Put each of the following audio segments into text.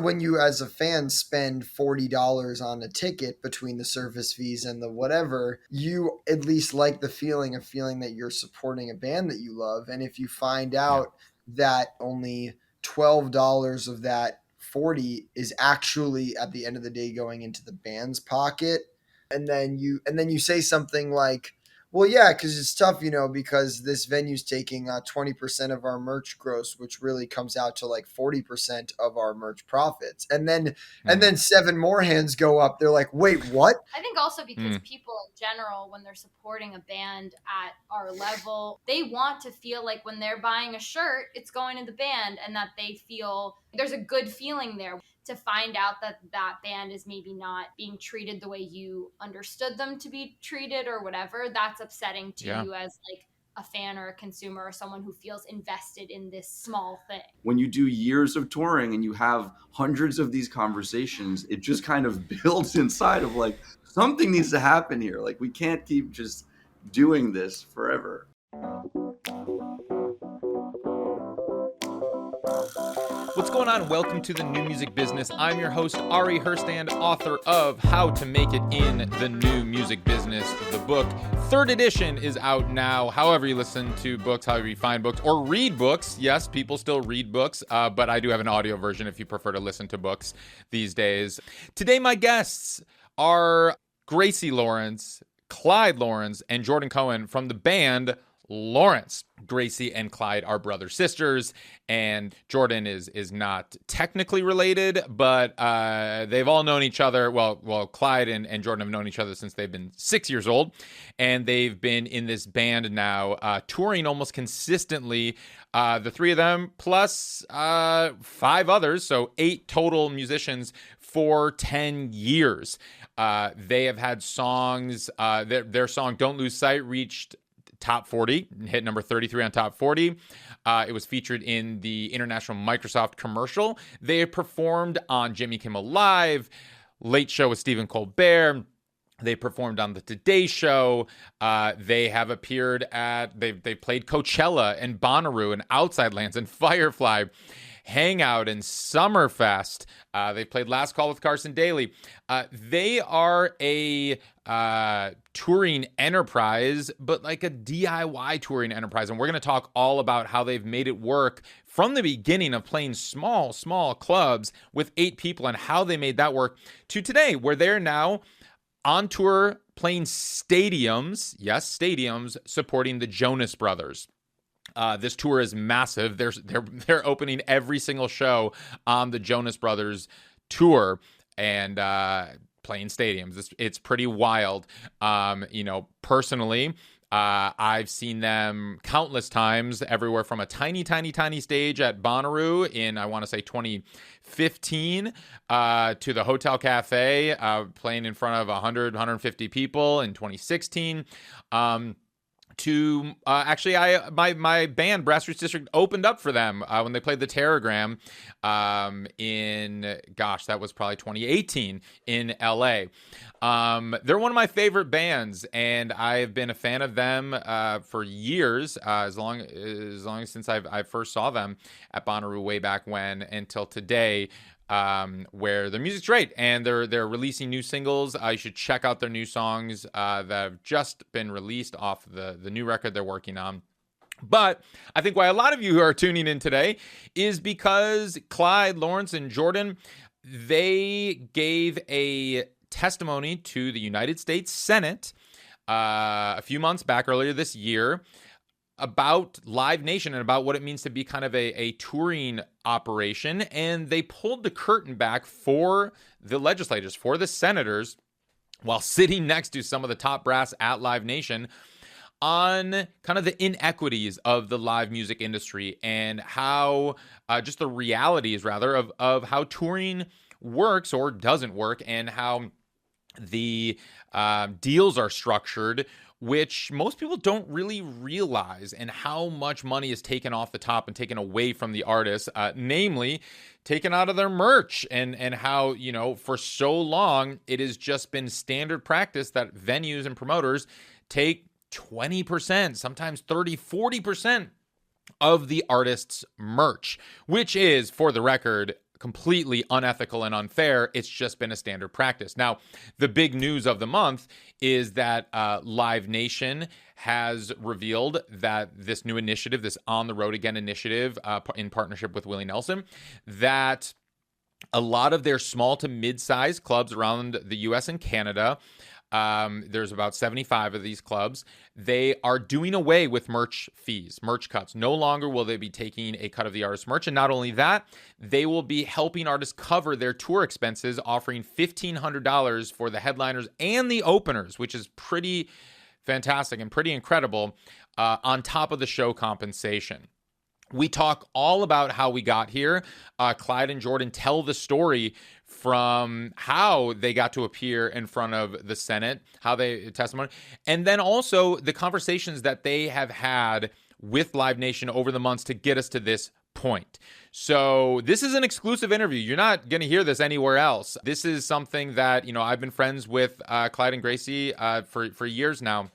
When you as a fan spend $40 on a ticket between the service fees and the whatever, you at least like the feeling of feeling that you're supporting a band that you love. And if you find out that only $12 of that 40 is actually at the end of the day going into the band's pocket, and then you say something like, well, yeah, because it's tough, because this venue's taking 20% of our merch gross, which really comes out to like 40% of our merch profits. And then seven more hands go up. They're like, wait, what? I think also because people in general, when they're supporting a band at our level, they want to feel like when they're buying a shirt, it's going to the band, and that they feel there's a good feeling there. To find out that that band is maybe not being treated the way you understood them to be treated or whatever, that's upsetting to you as like a fan or a consumer or someone who feels invested in this small thing. When you do years of touring and you have hundreds of these conversations, it just kind of builds inside of like, something needs to happen here. Like, we can't keep just doing this forever. What's going on? Welcome to the New Music Business. I'm your host, Ari Herstand, author of How to Make It in the New Music Business. The book, third edition, is out now. However you listen to books, however you find books, or read books. Yes, people still read books, but I do have an audio version if you prefer to listen to books these days. Today, my guests are Gracie Lawrence, Clyde Lawrence, and Jordan Cohen from the band Lawrence. Gracie and Clyde are brother-sisters, and Jordan is not technically related, but they've all known each other. Well, Clyde and Jordan have known each other since they've been 6 years old, and they've been in this band now, touring almost consistently. The three of them plus 5 others, so 8 total musicians for 10 years. They have had songs. Their song "Don't Lose Sight" reached top 40, hit number 33 on top 40. It was featured in the International Microsoft commercial. They performed on Jimmy Kimmel Live, Late Show with Stephen Colbert. They performed on the Today Show. They have appeared at, they played Coachella and Bonnaroo and Outside Lands and Firefly, Hangout and Summerfest. They played Last Call with Carson Daly. They are a touring enterprise, but like a DIY touring enterprise. And we're going to talk all about how they've made it work from the beginning of playing small clubs with 8 people and how they made that work to today, where they're now on tour playing stadiums. Yes, stadiums, supporting the Jonas Brothers. This tour is massive. They're opening every single show on the Jonas Brothers tour and playing stadiums. It's pretty wild. Personally, I've seen them countless times, everywhere from a tiny stage at Bonnaroo in, I want to say, 2015, to the Hotel Cafe, playing in front of 150 people in 2016. My band Brass Roots District opened up for them when they played the Terragram that was probably 2018 in LA. They're one of my favorite bands, and I've been a fan of them for years, as long since I first saw them at Bonnaroo way back when until today. Where their music's great and they're releasing new singles. You should check out their new songs that have just been released off the new record they're working on. But I think why a lot of you are tuning in today is because Clyde, Lawrence, and Jordan, they gave a testimony to the United States Senate a few months back, earlier this year, about Live Nation and about what it means to be kind of a touring operation. And they pulled the curtain back for the legislators, for the senators, while sitting next to some of the top brass at Live Nation, on kind of the inequities of the live music industry and how, just the realities rather of how touring works or doesn't work, and how the deals are structured, which most people don't really realize, and how much money is taken off the top and taken away from the artists, namely taken out of their merch, and how, for so long it has just been standard practice that venues and promoters take 20%, sometimes 30, 40% of the artist's merch, which is, for the record, completely unethical and unfair. It's just been a standard practice. Now, the big news of the month is that Live Nation has revealed that this new initiative, this On the Road Again initiative, in partnership with Willie Nelson, that a lot of their small to mid-sized clubs around the U.S. and Canada, there's about 75 of these clubs, they are doing away with merch fees, merch cuts. No longer will they be taking a cut of the artist's merch. And not only that, they will be helping artists cover their tour expenses, offering $1,500 for the headliners and the openers, which is pretty fantastic and pretty incredible, on top of the show compensation. We talk all about how we got here. Clyde and Jordan tell the story from how they got to appear in front of the Senate, how they testimony, and then also the conversations that they have had with Live Nation over the months to get us to this point. So this is an exclusive interview. You're not going to hear this anywhere else. This is something that, you know, I've been friends with Clyde and Gracie for years now.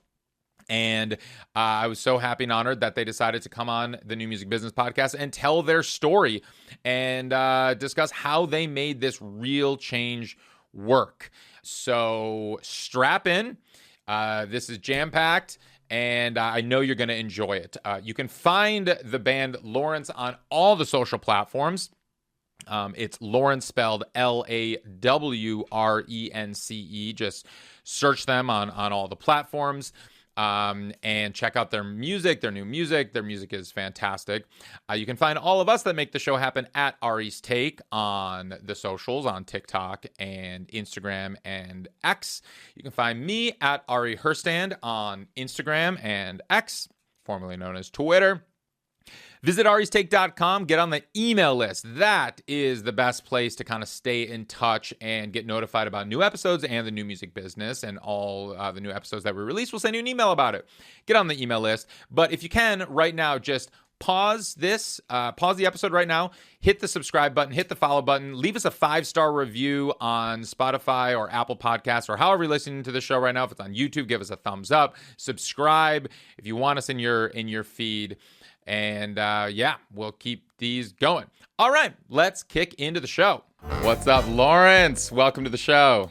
And I was so happy and honored that they decided to come on the New Music Business Podcast and tell their story and discuss how they made this real change work. So strap in. This is jam-packed, and I know you're going to enjoy it. You can find the band Lawrence on all the social platforms. It's Lawrence, spelled Lawrence. Just search them on all the platforms. And check out their music, their new music. Their music is fantastic. You can find all of us that make the show happen at Ari's Take on the socials, on TikTok and Instagram and X. You can find me at Ari Herstand on Instagram and X, formerly known as Twitter. Visit aristake.com, get on the email list. That is the best place to kind of stay in touch and get notified about new episodes and the New Music Business, and all the new episodes that we release. We'll send you an email about it. Get on the email list. But if you can, right now, just pause the episode right now, hit the subscribe button, hit the follow button, leave us a 5-star review on Spotify or Apple Podcasts or however you're listening to the show right now. If it's on YouTube, give us a thumbs up. Subscribe if you want us in your feed. And yeah, we'll keep these going. All right, let's kick into the show. What's up, Lawrence? Welcome to the show.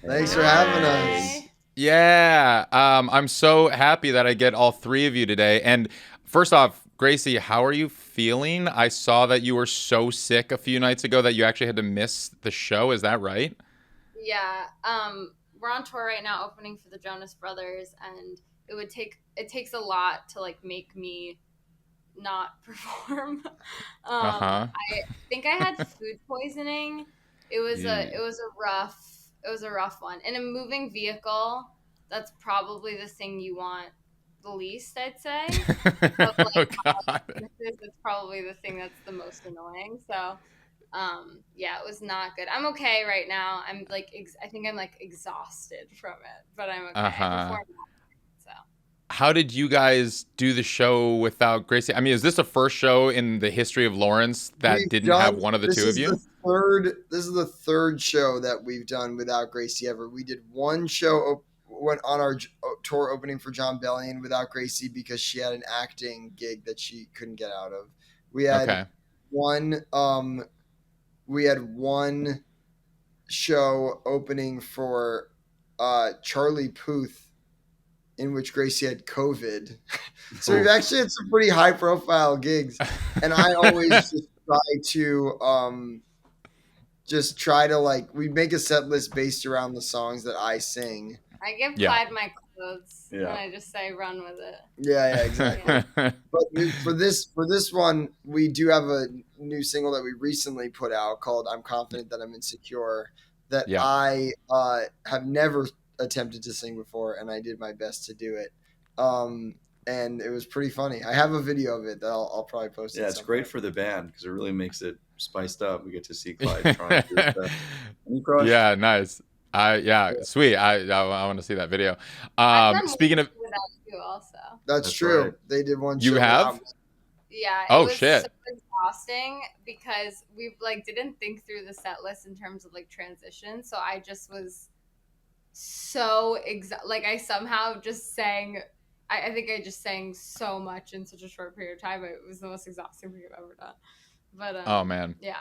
Thanks for having us. Yeah, I'm so happy that I get all three of you today. And first off, Gracie, how are you feeling? I saw that you were so sick a few nights ago that you actually had to miss the show. Is that right? Yeah, we're on tour right now, opening for the Jonas Brothers, and it takes a lot to like make me not perform. I think I had food poisoning. It was a rough one. In a moving vehicle, that's probably the thing you want the least, I'd say. Of, like, it's probably the thing that's the most annoying. So yeah, it was not good. I'm okay right now. I'm like I think I'm like exhausted from it, but I'm okay. I performed. How did you guys do the show without Gracie? I mean, is this the first show in the history of Lawrence that didn't have one of the two of you? This is the third show that we've done without Gracie ever. We did one show went on our tour opening for John Bellion without Gracie because she had an acting gig that she couldn't get out of. We had one show opening for Charlie Puth, in which Gracie had COVID. So we've actually had some pretty high profile gigs. And I always just try to like, we make a set list based around the songs that I sing. I give Clyde my clothes and I just say run with it. Yeah, exactly. But for this one, we do have a new single that we recently put out called I'm Confident That I'm Insecure that I have never attempted to sing before, and I did my best to do it, and it was pretty funny. I have a video of it that I'll probably post. Yeah, it's great for the band because it really makes it spiced up. We get to see Clyde trying to do stuff. Yeah, nice. Sweet. I want to see that video. Speaking of, without you also. That's true. Right. They did one. You have? Yeah. Oh shit. So exhausting because we like didn't think through the set list in terms of like transition. So I just was so like I somehow just sang. I think I just sang so much in such a short period of time. It was the most exhausting thing I've ever done. But Oh man. yeah.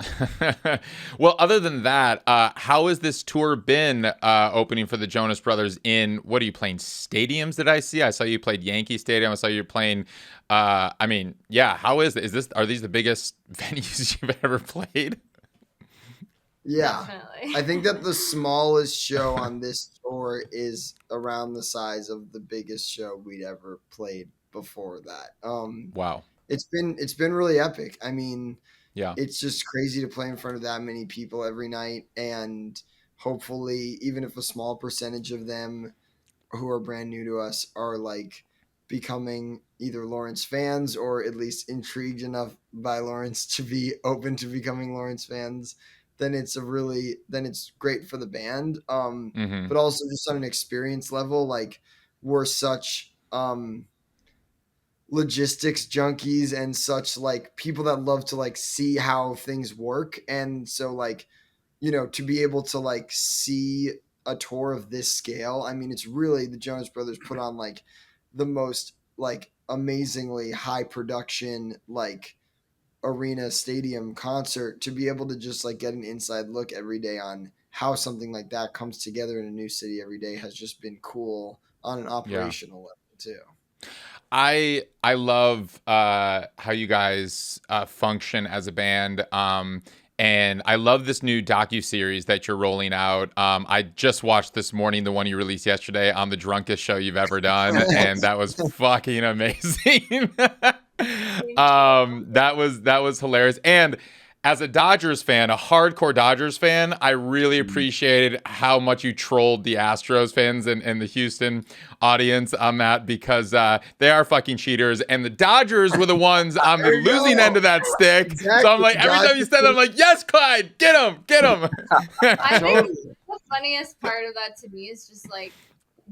Well, other than that, how has this tour been opening for the Jonas Brothers in, what are you playing, stadiums? Did I see? I saw you played Yankee Stadium. I saw you playing I mean, yeah, how is this, are these the biggest venues you've ever played? Yeah. Definitely. I think that the smallest show on this tour is around the size of the biggest show we'd ever played before that. Wow. It's been really epic. I mean, Yeah. it's just crazy to play in front of that many people every night, and hopefully even if a small percentage of them who are brand new to us are like becoming either Lawrence fans or at least intrigued enough by Lawrence to be open to becoming Lawrence fans, then it's great for the band. Mm-hmm. But also just on an experience level, like we're such logistics junkies and such like people that love to like see how things work, and so like, you know, to be able to like see a tour of this scale, I mean, it's really, the Jonas Brothers put on like the most like amazingly high production like arena stadium concert. To be able to just like get an inside look every day on how something like that comes together in a new city every day has just been cool on an Yeah. operational level too. I love how you guys function as a band. And I love this new docu-series that you're rolling out. I just watched this morning the one you released yesterday on the drunkest show you've ever done, and that was fucking amazing. That was hilarious. And as a Dodgers fan, a hardcore Dodgers fan, I really appreciated how much you trolled the Astros fans and the Houston audience on that, because they are fucking cheaters, and the Dodgers were the ones on the losing end of that stick. Exactly. So I'm like, every time you said that, I'm like, yes, Clyde, get him. I think Totally. the funniest part of that to me is just like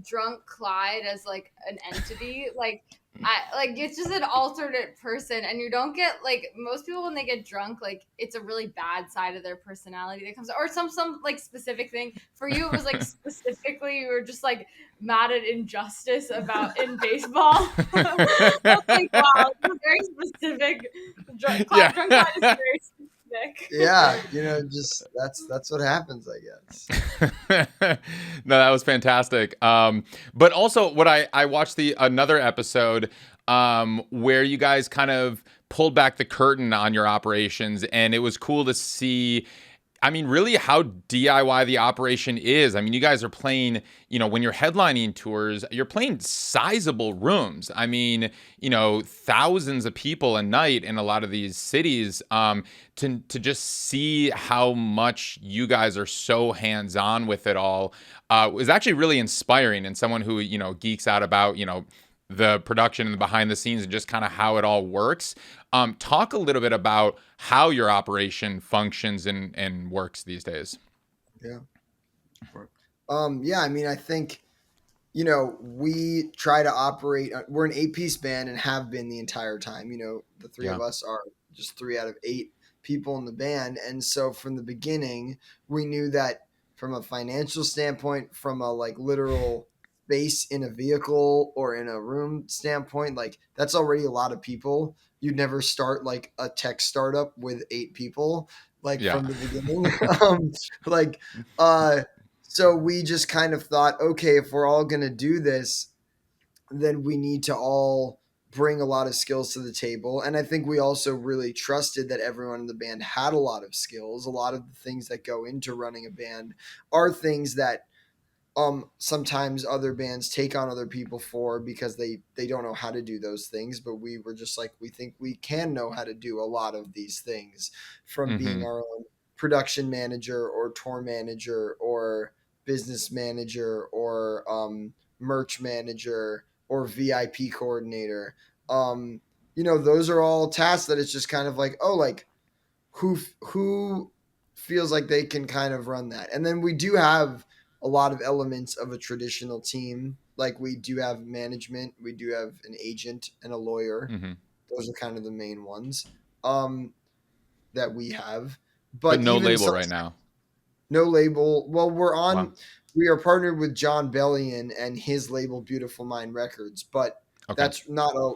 drunk Clyde as like an entity. It's just an alternate person, and you don't get like most people when they get drunk, like it's a really bad side of their personality that comes, or some like specific thing. For you, it was like specifically you were just like mad at injustice about in baseball. I was like, wow, it's a very specific. Drunk Yeah. Clyde is very specific. Yeah, you know, just that's what happens, I guess. No, that was fantastic. But also, what I watched another episode where you guys kind of pulled back the curtain on your operations, and it was cool to see. I mean, really how DIY the operation is. I mean, you guys are playing, you know, when you're headlining tours, you're playing sizable rooms. I mean, you know, thousands of people a night in a lot of these cities. To just see how much you guys are so hands-on with it all was actually really inspiring. And someone who, you know, geeks out about, you know, the production and the behind the scenes and just kind of how it all works. Talk a little bit about how your operation functions and works these days. Yeah. Yeah, I mean, I think, you know, we try to operate, we're an 8-piece band and have been the entire time. You know, the three Yeah. of us are just 3 out of 8 people in the band. And so from the beginning, we knew that from a financial standpoint, from a like literal space in a vehicle or in a room standpoint, like that's already a lot of people. You'd never start like a tech startup with 8 people, like Yeah. from the beginning. Like, so we just kind of thought, okay, if we're all going to do this, then we need to all bring a lot of skills to the table. And I think we also really trusted that everyone in the band had a lot of skills. A lot of the things that go into running a band are things that sometimes other bands take on other people for because they don't know how to do those things, but we were just like, we think we can know how to do a lot of these things, from being our own production manager or tour manager or business manager or merch manager or VIP coordinator. You know, those are all tasks that it's just kind of like, oh, like who feels like they can kind of run that. And then we do have a lot of elements of a traditional team. Like we do have management, we do have an agent and a lawyer. Mm-hmm. Those are kind of the main ones that we have. But no even label right now. No label. Well, Wow. we are partnered with John Bellion and his label Beautiful Mind Records, but Okay. that's not a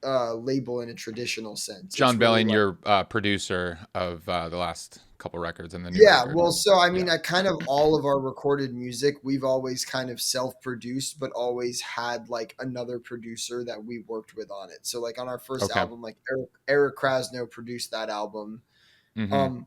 label in a traditional sense. John It's really Bellion, like, your producer of the last couple records and the new yeah, record. well, so I mean, Yeah. I kind of all of our recorded music, we've always kind of self-produced, but always had like another producer that we worked with on it. So like on our first Okay. album, like Eric Krasno produced that album. Mm-hmm.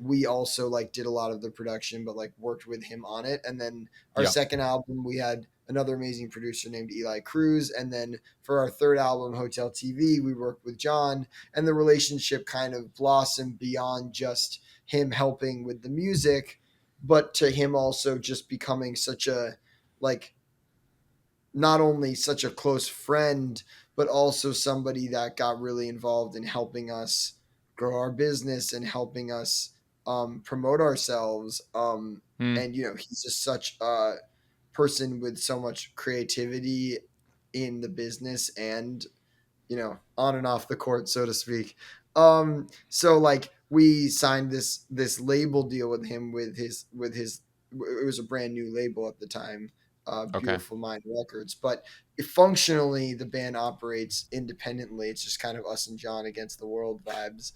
We also like did a lot of the production, but like worked with him on it. And then our Yeah. second album, we had another amazing producer named Eli Cruz. And then for our third album, Hotel TV, we worked with John, and the relationship kind of blossomed beyond just him helping with the music, but to him also just becoming such a like not only such a close friend, but also somebody that got really involved in helping us grow our business and helping us promote ourselves. Mm. And, he's just such a person with so much creativity in the business and, on and off the court, so to speak. So like we signed this label deal with him with his it was a brand new label at the time, Okay. Beautiful Mind Records. But functionally, the band operates independently. It's just kind of us and John against the world vibes.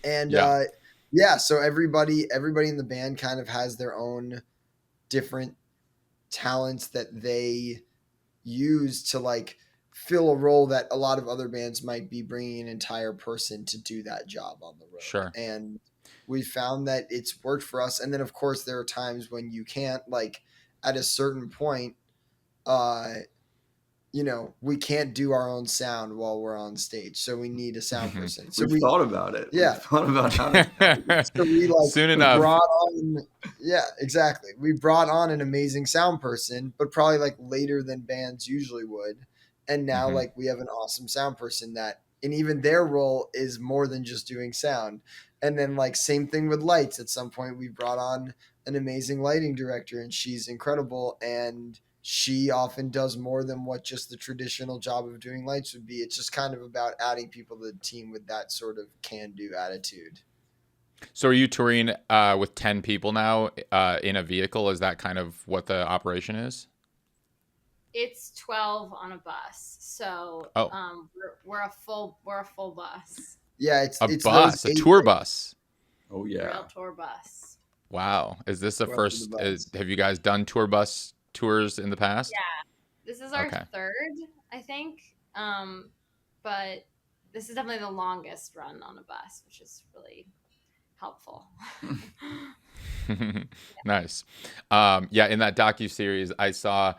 And Yeah. yeah, so everybody in the band kind of has their own different talents that they use to like fill a role that a lot of other bands might be bringing an entire person to do that job on the road. Sure. And we found that it's worked for us. And then of course there are times when you can't, like at a certain point, uh we can't do our own sound while we're on stage, so we need a sound person. So We've thought about it. Yeah. We've thought about how to so we like Soon enough. brought on, yeah, exactly. We brought on an amazing sound person, but probably like later than bands usually would. And now Mhm. like we have an awesome sound person and even their role is more than just doing sound. And then like same thing with lights. At some point we brought on an amazing lighting director, and she's incredible, and she often does more than what just the traditional job of doing lights would be. It's just kind of about adding people to the team with that sort of can-do attitude. So are you touring with 10 people now in a vehicle? Is that kind of what the operation is? It's 12 on a bus. So we're a full bus. Yeah, A it's bus, a tour bus. Oh Real yeah. tour bus. Wow. Is this the Welcome first? to the bus. Have you guys done tour bus tours in the past? Yeah. This is our Okay. third, I think. But this is definitely the longest run on a bus, which is really helpful. Nice. Yeah, in that docu-series I saw,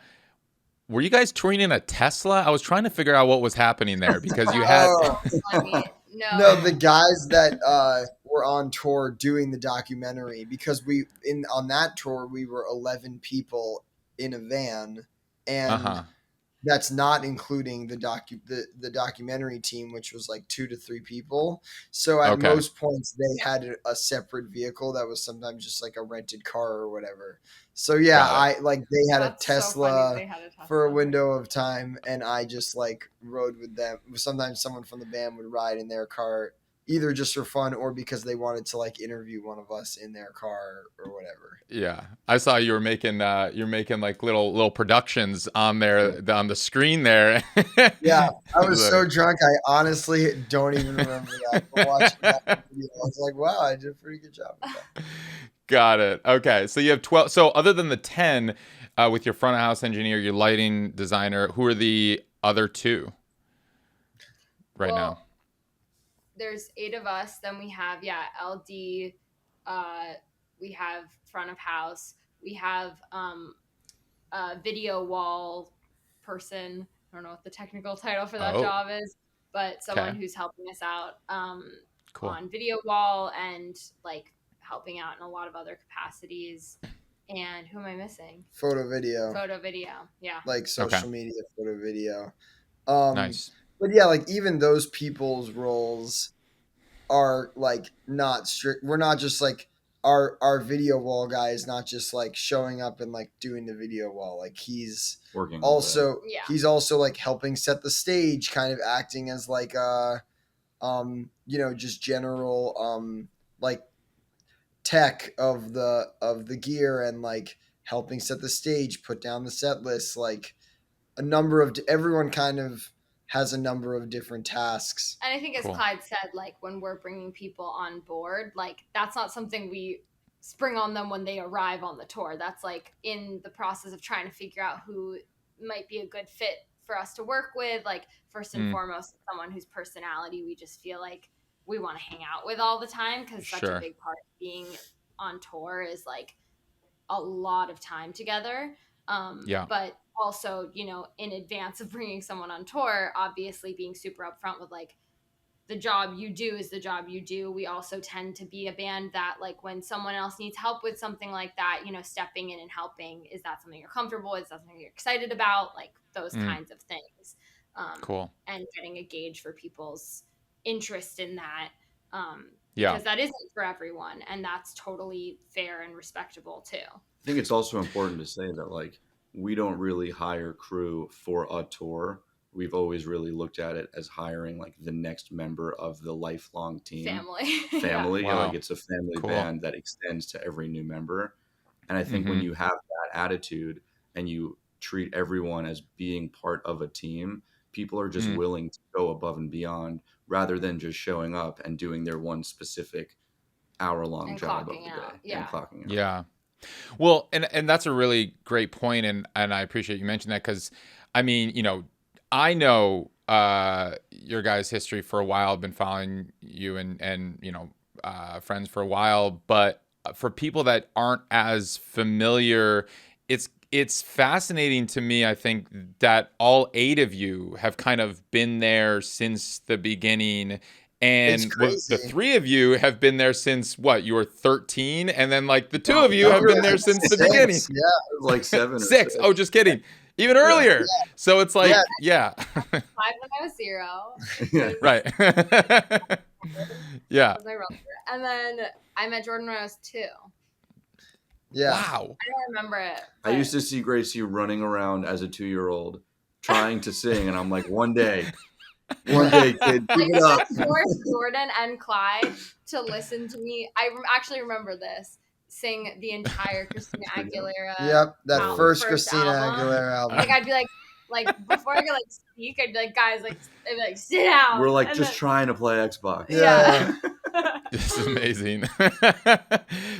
were you guys touring in a Tesla? I was trying to figure out what was happening there because you had No, the guys that were on tour doing the documentary, because on that tour we were 11 people in a van, and that's not including the documentary team, which was like 2 to 3 people. So at Okay. most points they had a separate vehicle that was sometimes just like a rented car or whatever. So yeah, they had That's a Tesla so funny they had a Tesla for a window of time, and I just like rode with them. Sometimes someone from the band would ride in their car, either just for fun or because they wanted to like interview one of us in their car or whatever. Yeah, I saw you were making like little productions on there on the screen there. Yeah, I was so drunk I honestly don't even remember that. But watching that video, I was like, wow, I did a pretty good job with that. Got it. Okay, so you have 12. So other than the 10, with your front of house engineer, your lighting designer, who are the other 2 now? There's 8 of us. Then we have LD. We have front of house. We have a video wall person. I don't know what the technical title for that job is, but someone who's helping us out Cool. on video wall and like helping out in a lot of other capacities. And who am I missing? Photo video, yeah, like social media, photo video. Nice. But yeah, like even those people's roles are like not strict. We're not just like our video wall guy is not just like showing up and like doing the video wall. Like he's Working also like helping set the stage, kind of acting as like just general like tech of the gear, and like helping set the stage, put down the set list. Like a number of everyone kind of has a number of different tasks. And I think, as Cool. Clyde said, like when we're bringing people on board, like that's not something we spring on them when they arrive on the tour. That's like in the process of trying to figure out who might be a good fit for us to work with. Like first and foremost, someone whose personality we just feel like we want to hang out with all the time, because such a big part of being on tour is like a lot of time together. But also, you know, in advance of bringing someone on tour, obviously being super upfront with like, the job you do is the job you do. We also tend to be a band that, like, when someone else needs help with something like that, you know, stepping in and helping, is that something you're comfortable with? Is that something you're excited about? Like those kinds of things. Cool. And getting a gauge for people's interest in that. Yeah. Because that isn't for everyone, and that's totally fair and respectable too. I think it's also important to say that, like, we don't really hire crew for a tour. We've always really looked at it as hiring like the next member of the lifelong team. Family. Yeah. Wow. Like it's a family Cool. band that extends to every new member. And I think when you have that attitude and you treat everyone as being part of a team, people are just willing to go above and beyond rather than just showing up and doing their one specific hour-long And job of the clocking day out. and clocking out. Yeah. Well, and that's a really great point, and I appreciate you mentioning that, because I mean, you know, I know your guys' history for a while. I've been following you and you know, friends for a while, but for people that aren't as familiar, it's fascinating to me, I think, that all 8 of you have kind of been there since the beginning. And the 3 of you have been there since what? You were 13, and then like the 2 of you have been there since the beginning. Yeah, it was like 7 or 6. Oh, just kidding. Even earlier. Yeah. So it's like, yeah. 5 when I was 0. Right. Yeah. And then I met Jordan when I was 2. Yeah. Wow. I don't remember it. I used to see Gracie running around as a 2-year-old trying to sing, and I'm like, one day, kid, keep it up. I forced Jordan and Clyde to listen to me. I actually remember this. Sing the entire Christina Aguilera. Yep, that first Christina album. Aguilera album. Like I'd be like before I could like speak, I'd be like, guys, like I'd be like, sit down. We're like and just then, trying to play Xbox. Yeah. This is amazing.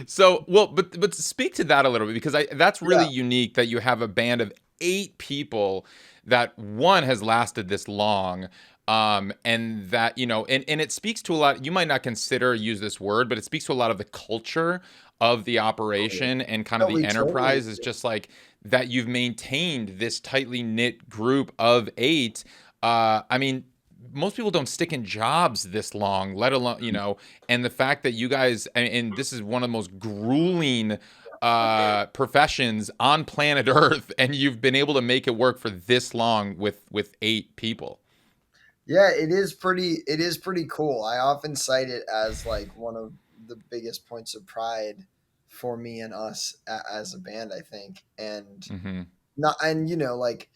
So, well, but to speak to that a little bit, because that's really unique that you have a band of 8 people that one has lasted this long. And that, you know, and it speaks to a lot, you might not use this word, but it speaks to a lot of the culture of the operation and kind of the enterprise is just like that you've maintained this tightly knit group of 8. I mean, most people don't stick in jobs this long, let alone, you know, and the fact that you guys, and this is one of the most grueling professions on planet Earth, and you've been able to make it work for this long with 8 people. Yeah, it is pretty cool. I often cite it as like one of the biggest points of pride for me and us as a band, I think. And you know, like,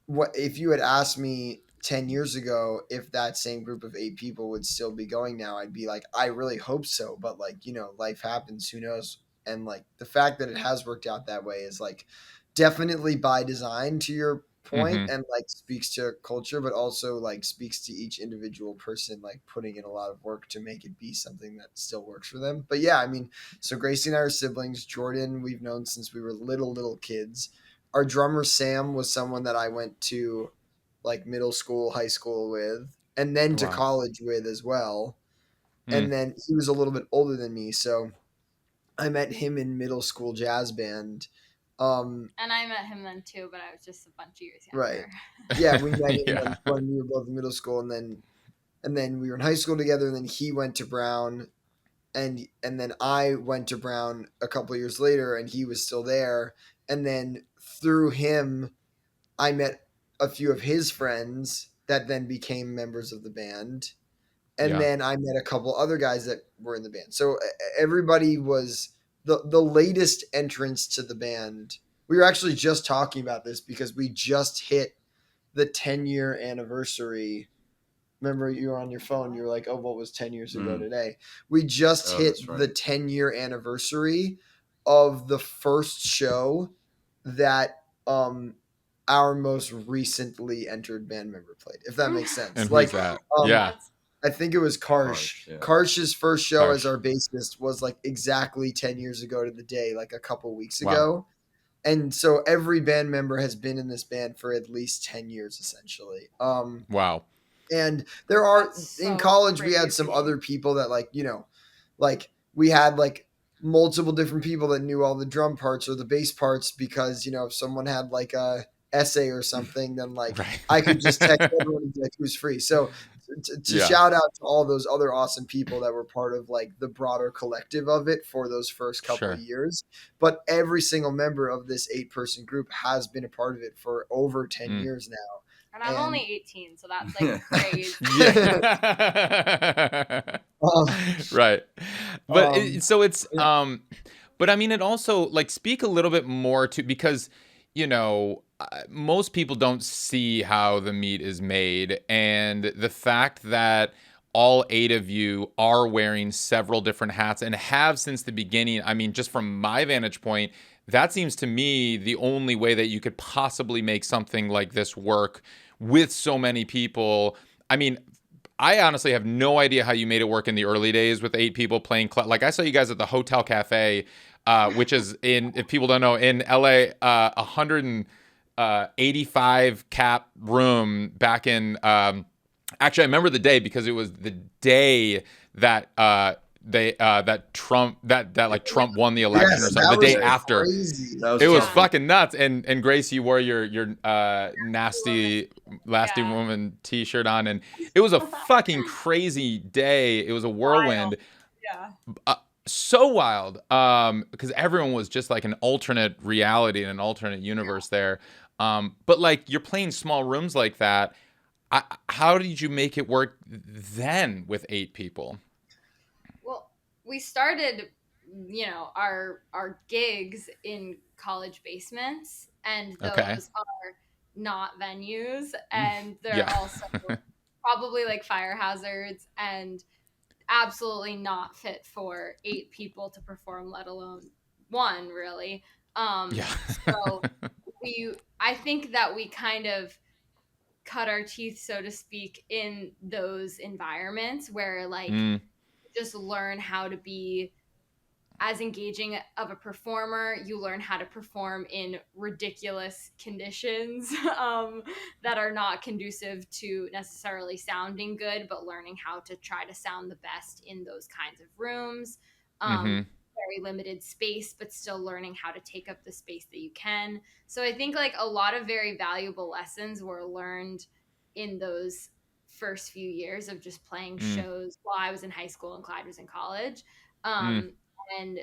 what if you had asked me 10 years ago if that same group of 8 people would still be going now, I'd be like, I really hope so, but like, you know, life happens, who knows. And like the fact that it has worked out that way is like definitely by design, to your point, and like speaks to culture, but also like speaks to each individual person like putting in a lot of work to make it be something that still works for them. But yeah, I mean, so Gracie and I are siblings. Jordan we've known since we were little kids. Our drummer Sam was someone that I went to like middle school, high school with, and then to college with as well. And then he was a little bit older than me, so I met him in middle school jazz band. And I met him then too, but I was just a bunch of years younger. Right. Yeah, we met him when we were both in middle school, and then we were in high school together, and then he went to Brown, and then I went to Brown a couple of years later, and he was still there. And then through him, I met a few of his friends that then became members of the band. And then I met a couple other guys that were in the band. So everybody was the latest entrance to the band. We were actually just talking about this because we just hit the 10-year anniversary. Remember, you were on your phone. You were like, oh, what was 10 years ago today? We just hit the 10-year anniversary of the first show that our most recently entered band member played, if that makes sense. And Like, who's that? yeah. I think it was Karsh. Yeah. Karsh's first show Karsh. as our bassist was like exactly 10 years ago to the day, like a couple weeks Wow. ago. And so every band member has been in this band for at least 10 years, essentially. Wow. And there are, That's in so college, we had some crazy. other people that, like, you know, like we had like multiple different people that knew all the drum parts or the bass parts because, you know, if someone had like a essay or something, then like Right. I could just text everyone and be like, who's free. So to Yeah. shout out to all those other awesome people that were part of like the broader collective of it for those first couple Sure. of years. But every single member of this 8-person group has been a part of it for over 10 years now. And I'm And- only 18, so that's like crazy. Yeah. Right. But so it's but I mean it also like speak a little bit more to because you know most people don't see how the meat is made and the fact that all 8 of you are wearing several different hats and have since the beginning. I mean, just from my vantage point, that seems to me the only way that you could possibly make something like this work with so many people. I mean, I honestly have no idea how you made it work in the early days with 8 people playing. Like I saw you guys at the Hotel Cafe, which is in, if people don't know, in LA, 185 cap room back in. Actually, I remember the day because it was the day that Trump won the election or something. The day after. Crazy. That It was fun. fucking nuts. And Grace, you wore your nasty woman t-shirt on, and it was a fucking crazy day. It was a whirlwind. Yeah. So wild. Because everyone was just like an alternate reality and an alternate universe there. But like you're playing small rooms like that. How did you make it work then with 8 people? Well, we started, our gigs in college basements, and those Okay. are not venues, and they're Yeah. also probably like fire hazards and absolutely not fit for 8 people to perform, let alone one, really. Yeah. So I think that we kind of cut our teeth, so to speak, in those environments where like just learn how to be as engaging of a performer. You learn how to perform in ridiculous conditions that are not conducive to necessarily sounding good, but learning how to try to sound the best in those kinds of rooms. Very limited space, but still learning how to take up the space that you can. So I think like a lot of very valuable lessons were learned in those first few years of just playing shows while I was in high school and Clyde was in college. And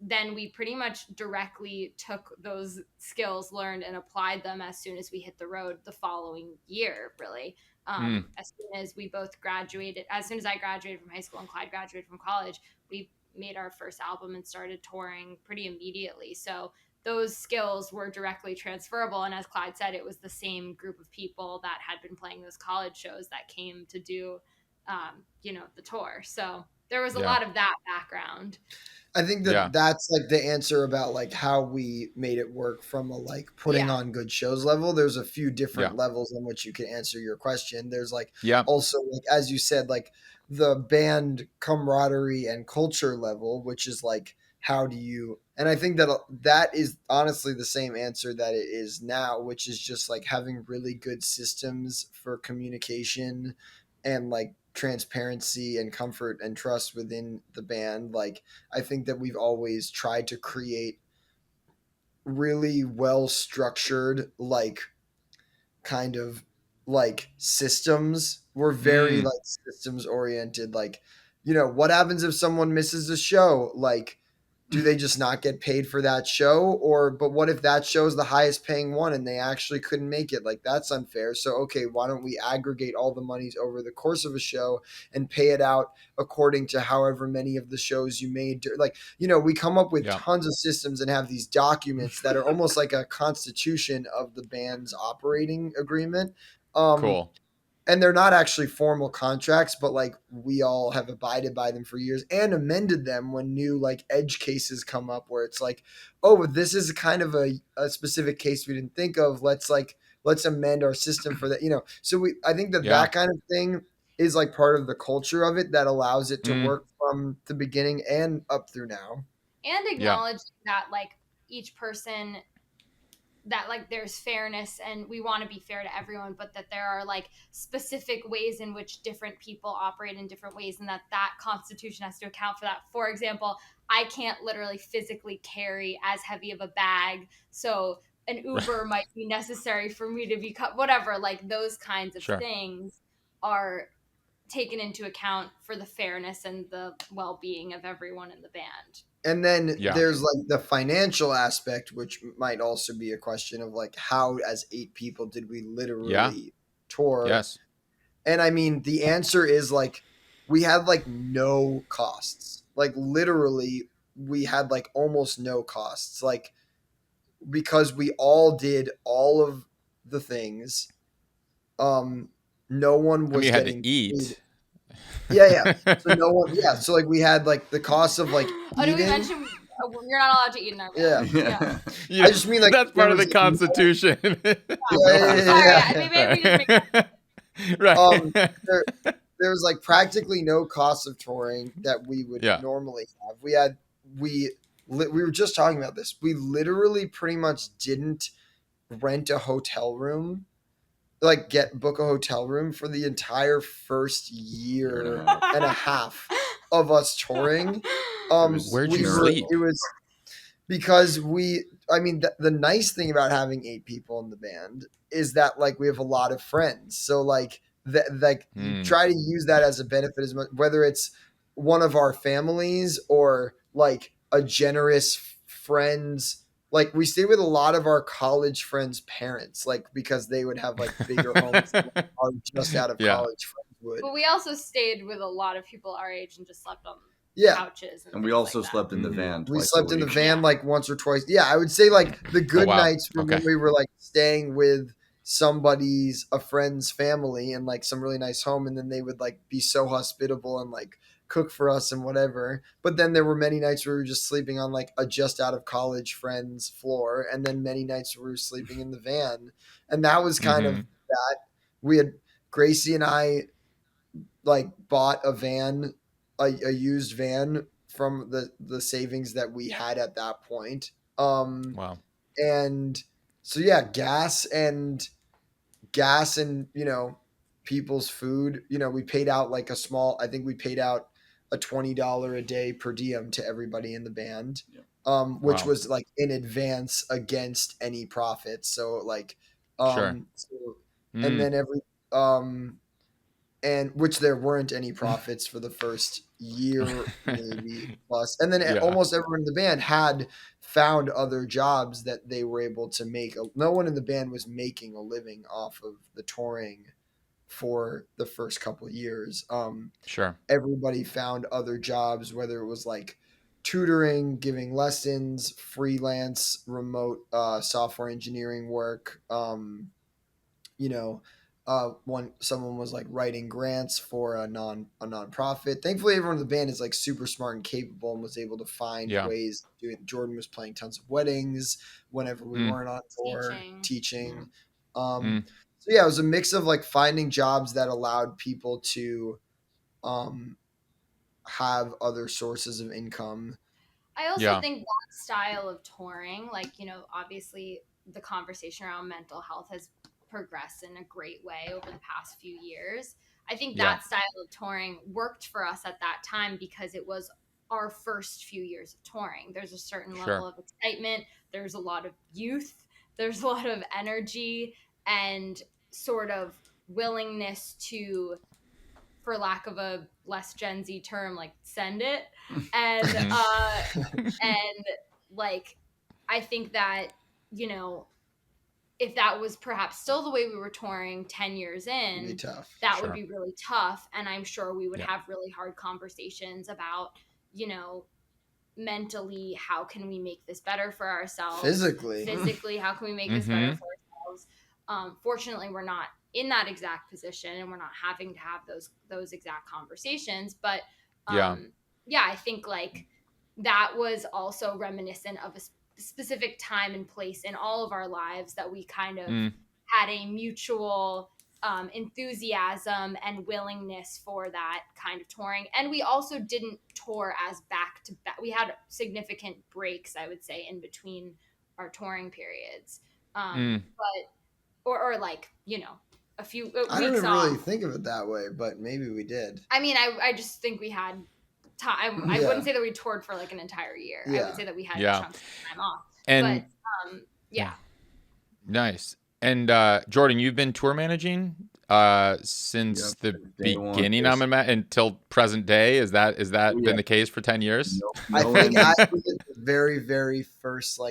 then we pretty much directly took those skills learned and applied them as soon as we hit the road the following year, really. As soon as we both graduated, as soon as I graduated from high school and Clyde graduated from college, we made our first album and started touring pretty immediately. So those skills were directly transferable. And as Clyde said, it was the same group of people that had been playing those college shows that came to do, the tour. So there was a lot of that background. I think that that's like the answer about like how we made it work from a like putting on good shows level. There's a few different levels in which you can answer your question. There's like also like as you said, like the band camaraderie and culture level, which is like how do you, and I think that that is honestly the same answer that it is now, which is just like having really good systems for communication and like transparency and comfort and trust within the band. Like I think that we've always tried to create really well structured like kind of like systems. We're very like systems oriented. Like, what happens if someone misses a show? Like, do they just not get paid for that show? But what if that show is the highest paying one and they actually couldn't make it? Like, that's unfair. So, okay, why don't we aggregate all the monies over the course of a show and pay it out according to however many of the shows you made? Like, we come up with tons of systems and have these documents that are almost like a constitution of the band's operating agreement. Cool. and they're not actually formal contracts, but like we all have abided by them for years and amended them when new like edge cases come up where it's like, oh, this is kind of a specific case we didn't think of. Let's amend our system for that, So I think that kind of thing is like part of the culture of it that allows it to work from the beginning and up through now. And acknowledge that like each person, that like there's fairness and we want to be fair to everyone, but that there are like specific ways in which different people operate in different ways, and that constitution has to account for that. For example, I can't literally physically carry as heavy of a bag, so an Uber might be necessary for me to be whatever, like those kinds of things are taken into account for the fairness and the well-being of everyone in the band. And then there's like the financial aspect, which might also be a question of like, how as 8 people did we literally tour? Yes. And I mean, the answer is like, we had like no costs. Like literally we had like almost no costs. Like, because we all did all of the things. No one was had getting to eat. paid. Yeah. So no one. Yeah. So like we had like the cost of like eating. Did we mention you're not allowed to eat in our band? Yeah. I just mean like that's part of the Constitution. Right. There was like practically no cost of touring that we would normally have. We were just talking about this. We literally pretty much didn't rent a hotel room. Like book a hotel room for the entire first year and a half of us touring. Where'd you sleep? It was because the nice thing about having 8 people in the band is that like we have a lot of friends. So like you try to use that as a benefit as much, whether it's one of our families or like a generous friend's. Like we stayed with a lot of our college friends' parents, like because they would have like bigger homes than our just out of college friends would. But we also stayed with a lot of people our age and just slept on couches. And we also slept in the van. We slept in the van like once or twice. Yeah, I would say like the good nights were when we were like staying with a friend's family in like some really nice home, and then they would like be so hospitable and like cook for us and whatever. But then there were many nights where we were just sleeping on like a just out of college friend's floor, and then many nights where we were sleeping in the van. And that was kind of that. We had Gracie and I like bought a van, a used van from the savings that we had at that point. Wow. And so gas and people's food, we paid out like I think we paid out a $20 a day per diem to everybody in the band, which was like in advance against any profits. So like, and then and which there weren't any profits for the first year, maybe plus. And then almost everyone in the band had found other jobs that they were able to make. No one in the band was making a living off of the touring for the first couple of years. Everybody found other jobs, whether it was like tutoring, giving lessons, freelance, remote software engineering work. Someone was like writing grants for a nonprofit. Thankfully, everyone in the band is like super smart and capable and was able to find ways to do it. Jordan was playing tons of weddings whenever we weren't on tour, teaching. So it was a mix of like finding jobs that allowed people to have other sources of income. I also think that style of touring, like, obviously the conversation around mental health has progressed in a great way over the past few years. I think that style of touring worked for us at that time because it was our first few years of touring. There's a certain level of excitement. There's a lot of youth. There's a lot of energy and sort of willingness to, for lack of a less Gen Z term, like send it. And, and like, I think that, if that was perhaps still the way we were touring 10 years in, that would be really tough. And I'm sure we would have really hard conversations about, mentally, how can we make this better for ourselves? Physically, how can we make this better for ourselves? Fortunately, we're not in that exact position and we're not having to have those exact conversations. But I think like that was also reminiscent of a specific time and place in all of our lives that we kind of had a mutual enthusiasm and willingness for that kind of touring. And we also didn't tour as back to back. We had significant breaks, I would say, in between our touring periods. But or like, you know, a few weeks I don't off. really think of it that way, but maybe we did. I mean, I just think we had time. I wouldn't say that we toured for like an entire year. I would say that we had chunks of time off. And but nice. And Jordan, you've been tour managing since the beginning until present day. Is that been the case for 10 years? I think I was at the very, very first 2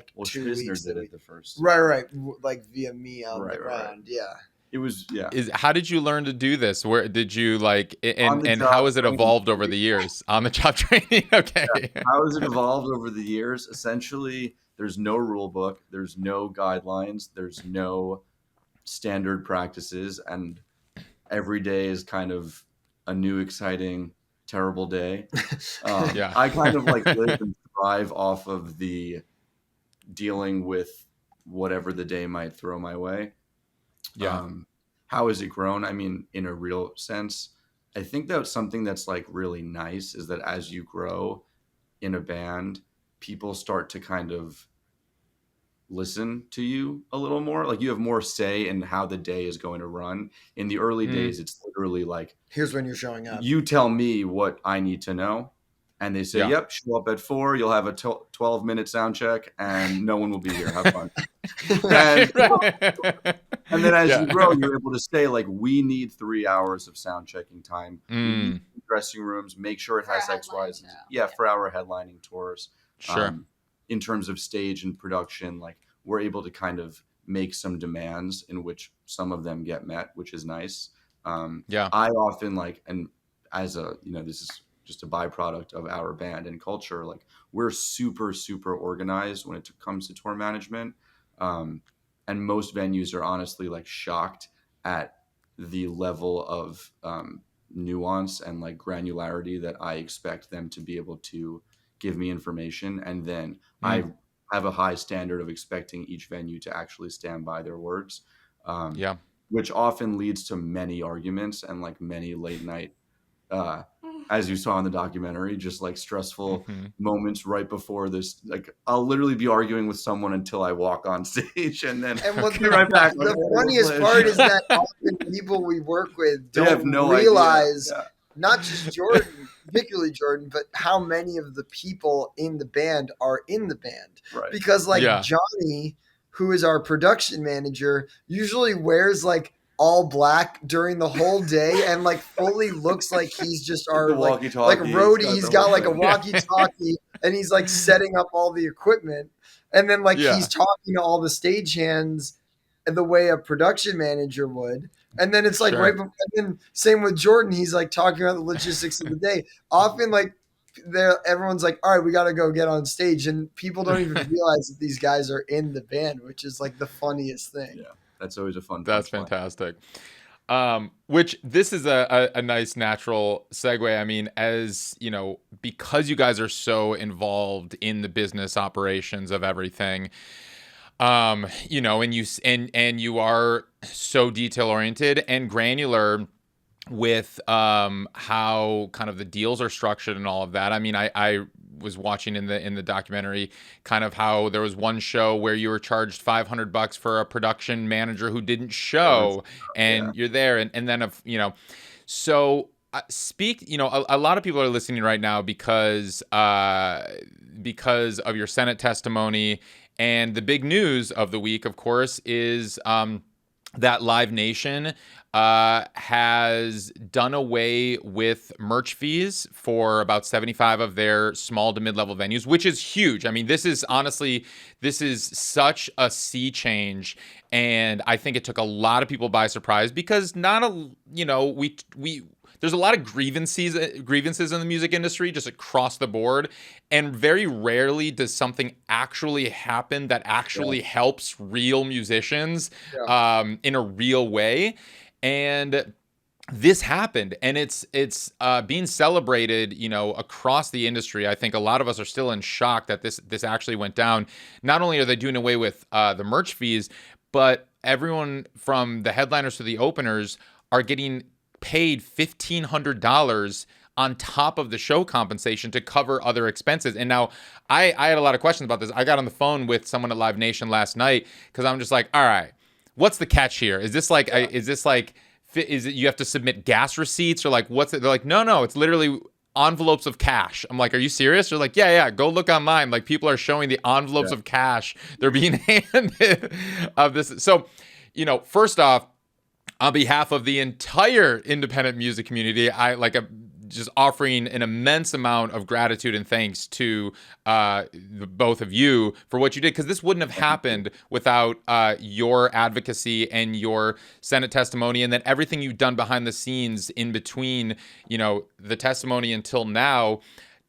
weeks. Did it the first. Right. Like via me on the ground. Yeah. It was, How did you learn to do this? Where did you and how has it evolved over the years? On the job training? Okay. Yeah. How has it evolved over the years? Essentially, there's no rule book. There's no guidelines. There's no standard practices. And every day is kind of a new, exciting, terrible day. I kind of live and thrive off of the dealing with whatever the day might throw my way. How has it grown? I mean, in a real sense, I think that's something that's really nice is that as you grow in a band, people start to kind of listen to you a little more. Like you have more say in how the day is going to run. In the early days, it's literally like, here's when you're showing up. You tell me what I need to know. And they say, yep, show up at 4. You'll have a 12-minute sound check and no one will be here. Have fun. And then as you grow, you're able to say we need 3 hours of sound checking time. We need dressing rooms, make sure it has X, Y, Z. For our headlining tours. Sure. In terms of stage and production, we're able to kind of make some demands in which some of them get met, which is nice. I often and as a, this is just a byproduct of our band and culture. We're super, super organized when it comes to tour management. And most venues are honestly shocked at the level of nuance and granularity that I expect them to be able to give me information. And then I have a high standard of expecting each venue to actually stand by their words. Which often leads to many arguments and many late night, as you saw in the documentary, just stressful moments right before this. I'll literally be arguing with someone until I walk on stage and then be right back. The funniest part is that often people we work with don't realize, not just Jordan, particularly Jordan, but how many of the people in the band are in the band. Right. Because Johnny, who is our production manager, usually wears all black during the whole day and fully looks like he's just our roadie. He's got a walkie-talkie and he's setting up all the equipment. And then he's talking to all the stagehands the way a production manager would. And then it's right before, and then same with Jordan. He's talking about the logistics of the day. Often everyone's all right, we got to go get on stage. And people don't even realize that these guys are in the band, which is the funniest thing. Yeah. That's always a fun. That's fantastic. Which this is a nice natural segue. I mean, as you know, because you guys are so involved in the business operations of everything, and you are so detail oriented and granular with how kind of the deals are structured and all of that. I mean, I was watching in the documentary kind of how there was one show where you were charged $500 for a production manager who didn't show, and you're there, and then so a lot of people are listening right now because of your Senate testimony, and the big news of the week, of course, is that Live Nation has done away with merch fees for about 75 of their small to mid-level venues, which is huge. I mean, this is such a sea change, and I think it took a lot of people by surprise because there's a lot of grievances in the music industry just across the board, and very rarely does something actually happen that actually helps real musicians in a real way. And this happened, and it's being celebrated, across the industry. I think a lot of us are still in shock that this actually went down. Not only are they doing away with the merch fees, but everyone from the headliners to the openers are getting paid $1,500 on top of the show compensation to cover other expenses. And now I had a lot of questions about this. I got on the phone with someone at Live Nation last night because I'm just like, all right, what's the catch here? Is this like is it you have to submit gas receipts, or like what's it? They're like, no, it's literally envelopes of cash. I'm like, are you serious? They're like, yeah, go look online. Like, people are showing the envelopes of cash they're being handed of this. So, first off, on behalf of the entire independent music community, I just offering an immense amount of gratitude and thanks to the both of you for what you did, because this wouldn't have happened without your advocacy and your Senate testimony, and then everything you've done behind the scenes in between, the testimony until now.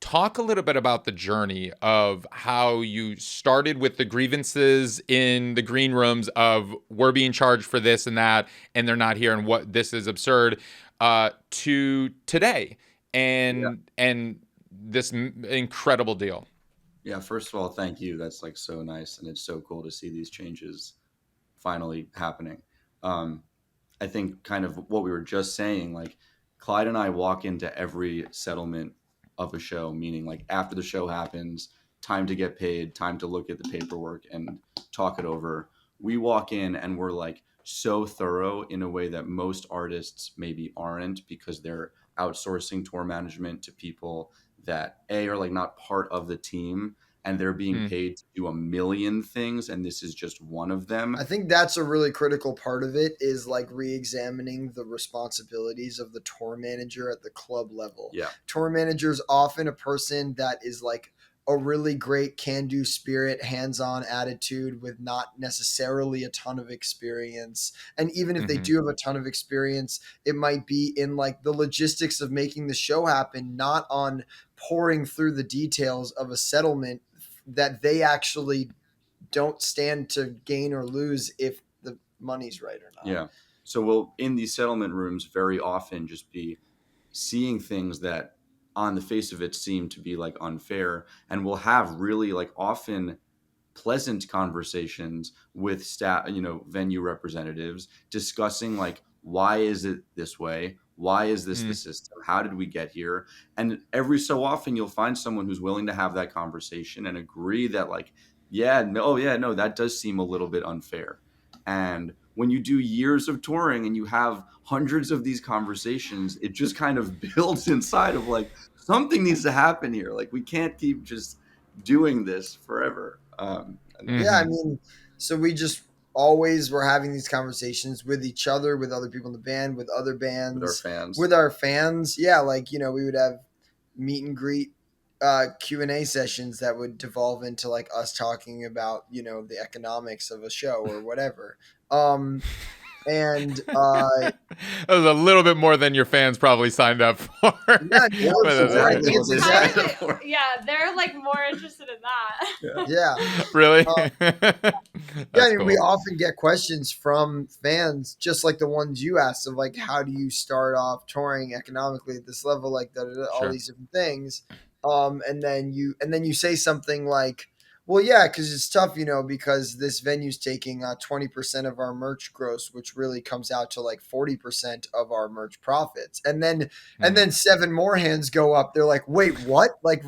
Talk a little bit about the journey of how you started with the grievances in the green rooms of we're being charged for this and that, and they're not here, and what this is absurd, to today and this incredible deal. Yeah, first of all, thank you. That's like so nice, and it's so cool to see these changes finally happening. I think kind of what we were just saying, like Clyde and I walk into every settlement of a show, meaning like after the show happens, time to get paid, time to look at the paperwork and talk it over. We walk in and we're like so thorough in a way that most artists maybe aren't, because they're outsourcing tour management to people that are like not part of the team, and they're being paid to do a million things, and this is just one of them. I think that's a really critical part of it, is like re-examining the responsibilities of the tour manager at the club level. Yeah. Tour manager is often a person that is like a really great can-do spirit, hands-on attitude with not necessarily a ton of experience. And even if they do have a ton of experience, it might be in like the logistics of making the show happen, not on pouring through the details of a settlement that they actually don't stand to gain or lose if the money's right or not. Yeah. So we'll, in these settlement rooms, very often just be seeing things that on the face of it seem to be like unfair, and we'll have really like often pleasant conversations with staff, venue representatives, discussing like, why is it this way? Why is this the system? How did we get here? And every so often you'll find someone who's willing to have that conversation and agree that like, no, that does seem a little bit unfair. And when you do years of touring and you have hundreds of these conversations, it just kind of builds inside of like, something needs to happen here. Like, we can't keep just doing this forever. Yeah, I mean, so we just always were having these conversations with each other, with other people in the band, with other bands, with our fans. Yeah, like, we would have meet and greet Q&A sessions that would devolve into like us talking about, the economics of a show or whatever. And that was a little bit more than your fans probably signed up for. Yeah, they're like more interested in that. Yeah. Really? Cool. We often get questions from fans, just like the ones you asked, of like, how do you start off touring economically at this level, like all these different things. And then you say something like, well, yeah, because it's tough, because this venue's taking 20% of our merch gross, which really comes out to like 40% of our merch profits. And then 7 more hands go up. They're like, wait, what? Like,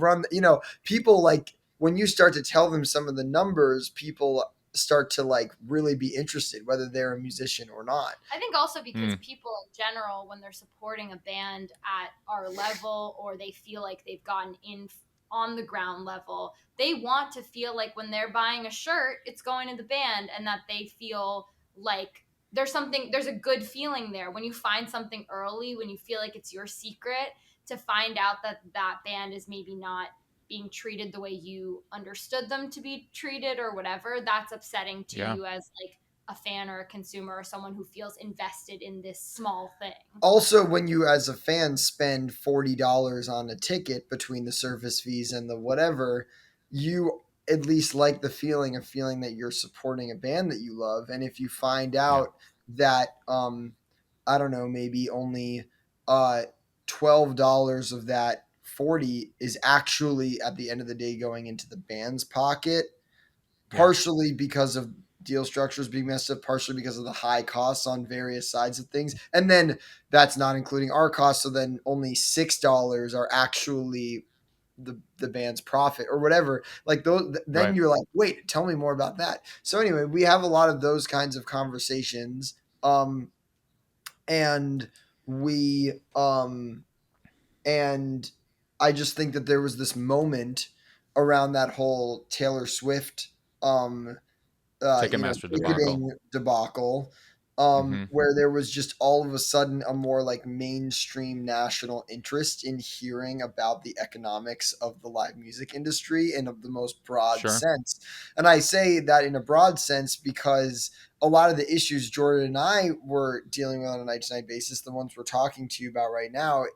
people, like, when you start to tell them some of the numbers, people start to like really be interested, whether they're a musician or not. I think also because people in general, when they're supporting a band at our level, or they feel like they've gotten in on the ground level, they want to feel like when they're buying a shirt, it's going to the band, and that they feel like there's a good feeling there. When you find something early, when you feel like it's your secret, to find out that that band is maybe not being treated the way you understood them to be treated or whatever, that's upsetting to you as like a fan or a consumer or someone who feels invested in this small thing. Also, when you as a fan spend $40 on a ticket between the service fees and the whatever, you at least like the feeling that you're supporting a band that you love. And if you find out that I don't know, maybe only $12 of that 40 is actually at the end of the day going into the band's pocket, partially because of deal structures being messed up, partially because of the high costs on various sides of things. And then that's not including our costs. So then only $6 are actually the band's profit or whatever. Like those, then you're like, wait, tell me more about that. So anyway, we have a lot of those kinds of conversations. And we, and I just think that there was this moment around that whole Taylor Swift, Ticketmaster ticketing debacle, where there was just all of a sudden a more like mainstream national interest in hearing about the economics of the live music industry in of the most broad sense. And I say that in a broad sense because a lot of the issues Jordan and I were dealing with on a night-to-night basis, the ones we're talking to you about right now,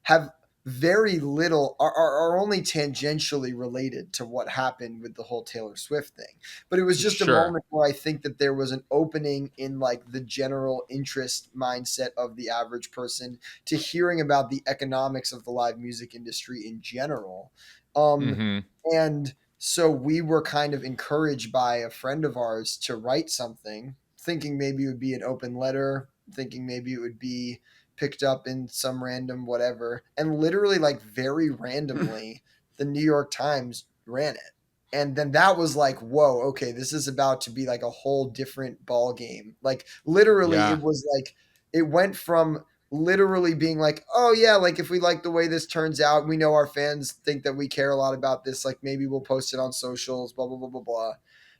have very little are only tangentially related to what happened with the whole Taylor Swift thing. But it was just a moment where I think that there was an opening in like the general interest mindset of the average person to hearing about the economics of the live music industry in general. And so we were kind of encouraged by a friend of ours to write something, thinking maybe it would be an open letter, thinking maybe it would be picked up in some random whatever, and literally like very randomly the New York Times ran it. And then that was like, whoa, okay, this is about to be like a whole different ball game. Like literally it was like it went from literally being like, oh yeah, like if we like the way this turns out, we know our fans think that we care a lot about this, like maybe we'll post it on socials, blah blah blah blah blah,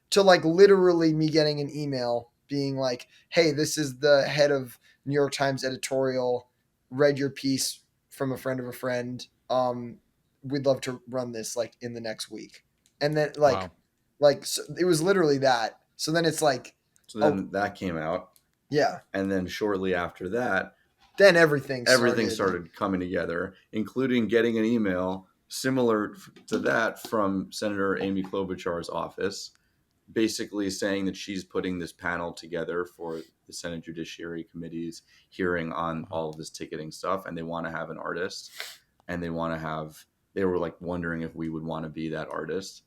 to like literally me getting an email being like, hey, this is the head of New York Times editorial, read your piece from a friend of a friend. We'd love to run this like in the next week. And then like so it was literally that. So then it's like, so then that came out. Yeah. And then shortly after that, then everything started coming together, including getting an email similar to that from Senator Amy Klobuchar's office, basically saying that she's putting this panel together for the Senate Judiciary Committee's hearing on all of this ticketing stuff, and they want to have an artist, and they were like wondering if we would want to be that artist.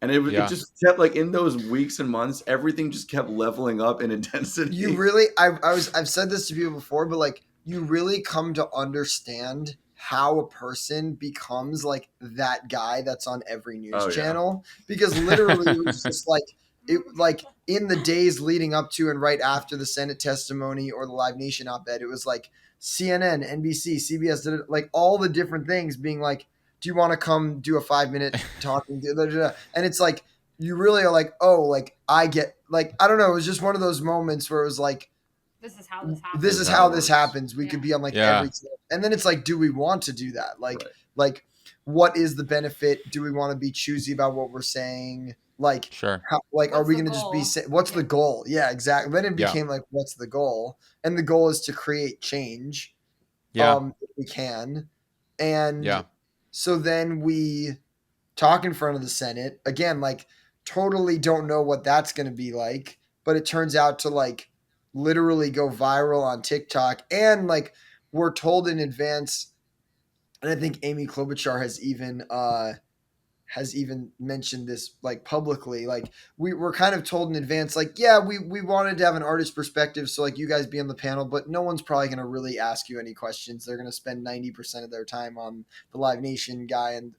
And it just kept like in those weeks and months, everything just kept leveling up in intensity. You really, I've said this to people before, but like you really come to understand how a person becomes like that guy that's on every news channel, because literally it was just like in the days leading up to and right after the Senate testimony or the Live Nation op-ed, it was like CNN, NBC, CBS, like all the different things being like, do you want to come do a 5-minute talking? And it's like, you really are like, oh, like I get, like, I don't know. It was just one of those moments where it was like, this is how this happens. This is how this happens. We could be on like every, and then it's like, do we want to do that? Like, like what is the benefit? Do we want to be choosy about what we're saying? Like, how, like, are we going to just be, what's the goal? Yeah, exactly. Then it became like, what's the goal? And the goal is to create change. If we can. And so then we talk in front of the Senate again, like totally don't know what that's going to be like, but it turns out to like literally go viral on TikTok. And like, we're told in advance, and I think Amy Klobuchar has even mentioned this like publicly, like we were kind of told in advance, like, yeah, we wanted to have an artist perspective. So like you guys be on the panel, but no one's probably going to really ask you any questions. They're going to spend 90% of their time on the Live Nation guy and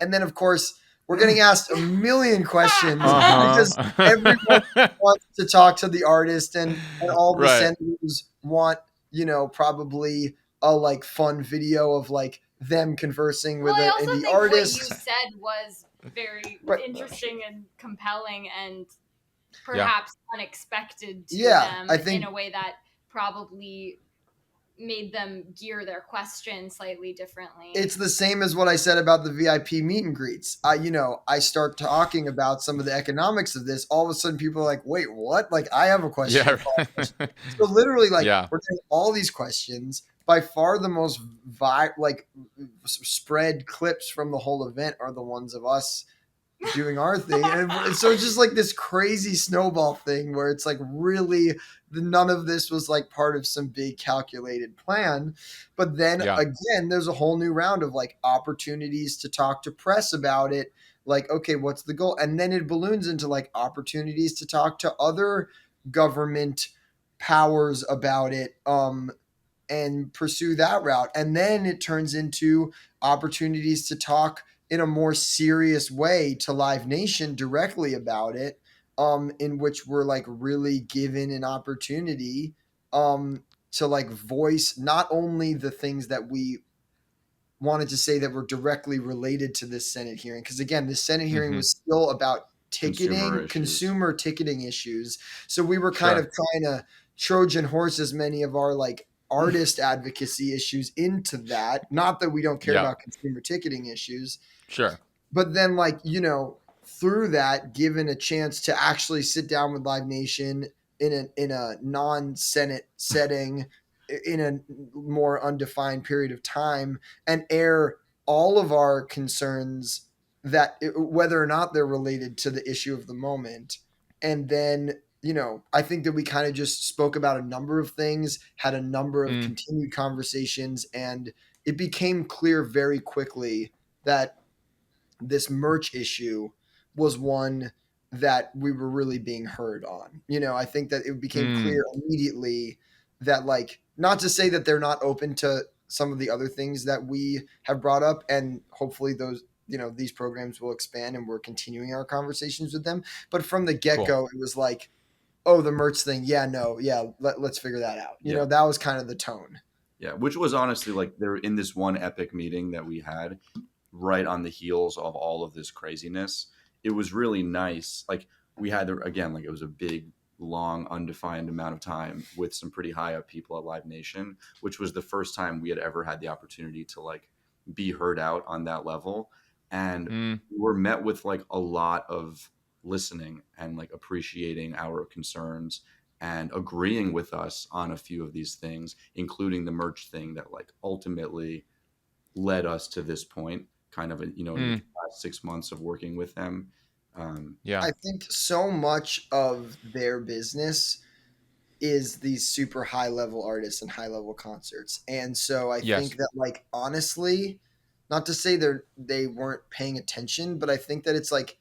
And then of course we're getting asked a million questions because everyone wants to talk to the artist and all the senators want, you know, probably a like fun video of like them conversing with an indie artist. What you said was very interesting and compelling and perhaps unexpected to them, I think, in a way that probably made them gear their question slightly differently. It's the same as what I said about the VIP meet and greets. You know, I start talking about some of the economics of this. All of a sudden people are like, wait, what? Like, I have a question. So literally, like, we're taking all these questions. By far the most spread clips from the whole event are the ones of us doing our thing. And so it's just like this crazy snowball thing where it's like really none of this was like part of some big calculated plan. But then again, there's a whole new round of like opportunities to talk to press about it. Like, okay, what's the goal? And then it balloons into like opportunities to talk to other government powers about it. And pursue that route. And then it turns into opportunities to talk in a more serious way to Live Nation directly about it, in which we're like really given an opportunity to like voice not only the things that we wanted to say that were directly related to this Senate hearing. Because again, this Senate hearing was still about consumer ticketing issues. So we were kind of trying to Trojan horse as many of our like artist advocacy issues into that. Not that we don't care about consumer ticketing issues. Sure. But then like, through that, given a chance to actually sit down with Live Nation in a non-Senate setting in a more undefined period of time and air all of our concerns whether or not they're related to the issue of the moment. And then, I think that we kind of just spoke about a number of things, had a number of continued conversations, and it became clear very quickly that this merch issue was one that we were really being heard on. I think that it became clear immediately that, like, not to say that they're not open to some of the other things that we have brought up, and hopefully those, these programs will expand and we're continuing our conversations with them. But from the get-go, it was like, oh, the merch thing. Yeah, no. Yeah. Let's figure that out. That was kind of the tone. Yeah. Which was honestly like they're in this one epic meeting that we had right on the heels of all of this craziness. It was really nice. Like we had, again, like it was a big, long, undefined amount of time with some pretty high up people at Live Nation, which was the first time we had ever had the opportunity to like be heard out on that level. And we were met with like a lot of listening and like appreciating our concerns and agreeing with us on a few of these things, including the merch thing that like ultimately led us to this point, kind of, in the last 6 months of working with them. I think so much of their business is these super high level artists and high level concerts. And so I think that, like, honestly, not to say they weren't paying attention, but I think that it's like,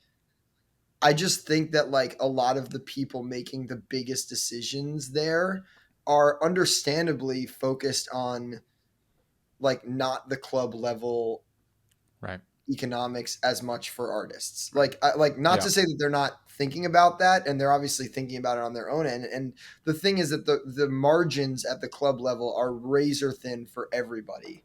I just think that like a lot of the people making the biggest decisions there are understandably focused on like not the club level economics as much for artists. Like not to say that they're not thinking about that, and they're obviously thinking about it on their own end. And the thing is that the margins at the club level are razor thin for everybody.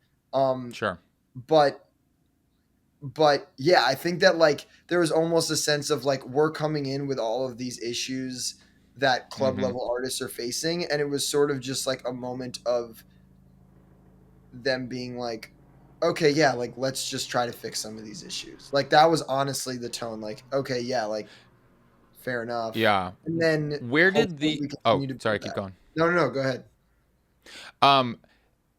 But yeah, I think that like there was almost a sense of like we're coming in with all of these issues that club level artists are facing, and it was sort of just like a moment of them being like, okay, yeah, like let's just try to fix some of these issues. Like that was honestly the tone. Like, okay, yeah, like fair enough. Yeah. And then where did the sorry, keep going. No, go ahead.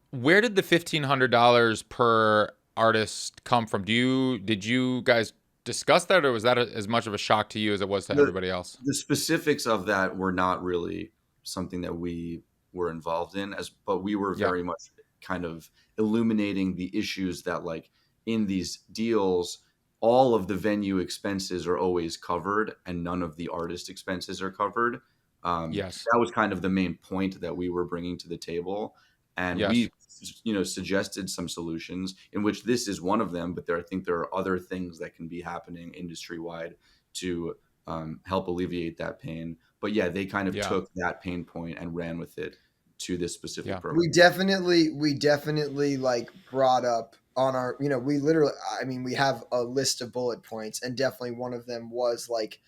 Where did the $1,500 per artist come from? Did you guys discuss that, or was that as much of a shock to you as it was to everybody else? The specifics of that were not really something that we were involved in, but we were very much kind of illuminating the issues that like in these deals, all of the venue expenses are always covered and none of the artist expenses are covered. That was kind of the main point that we were bringing to the table. And we, suggested some solutions, in which this is one of them. But I think there are other things that can be happening industry wide to help alleviate that pain. But yeah, they kind of took that pain point and ran with it to this specific program. We definitely like brought up on our, we literally, I mean, we have a list of bullet points, and definitely one of them was like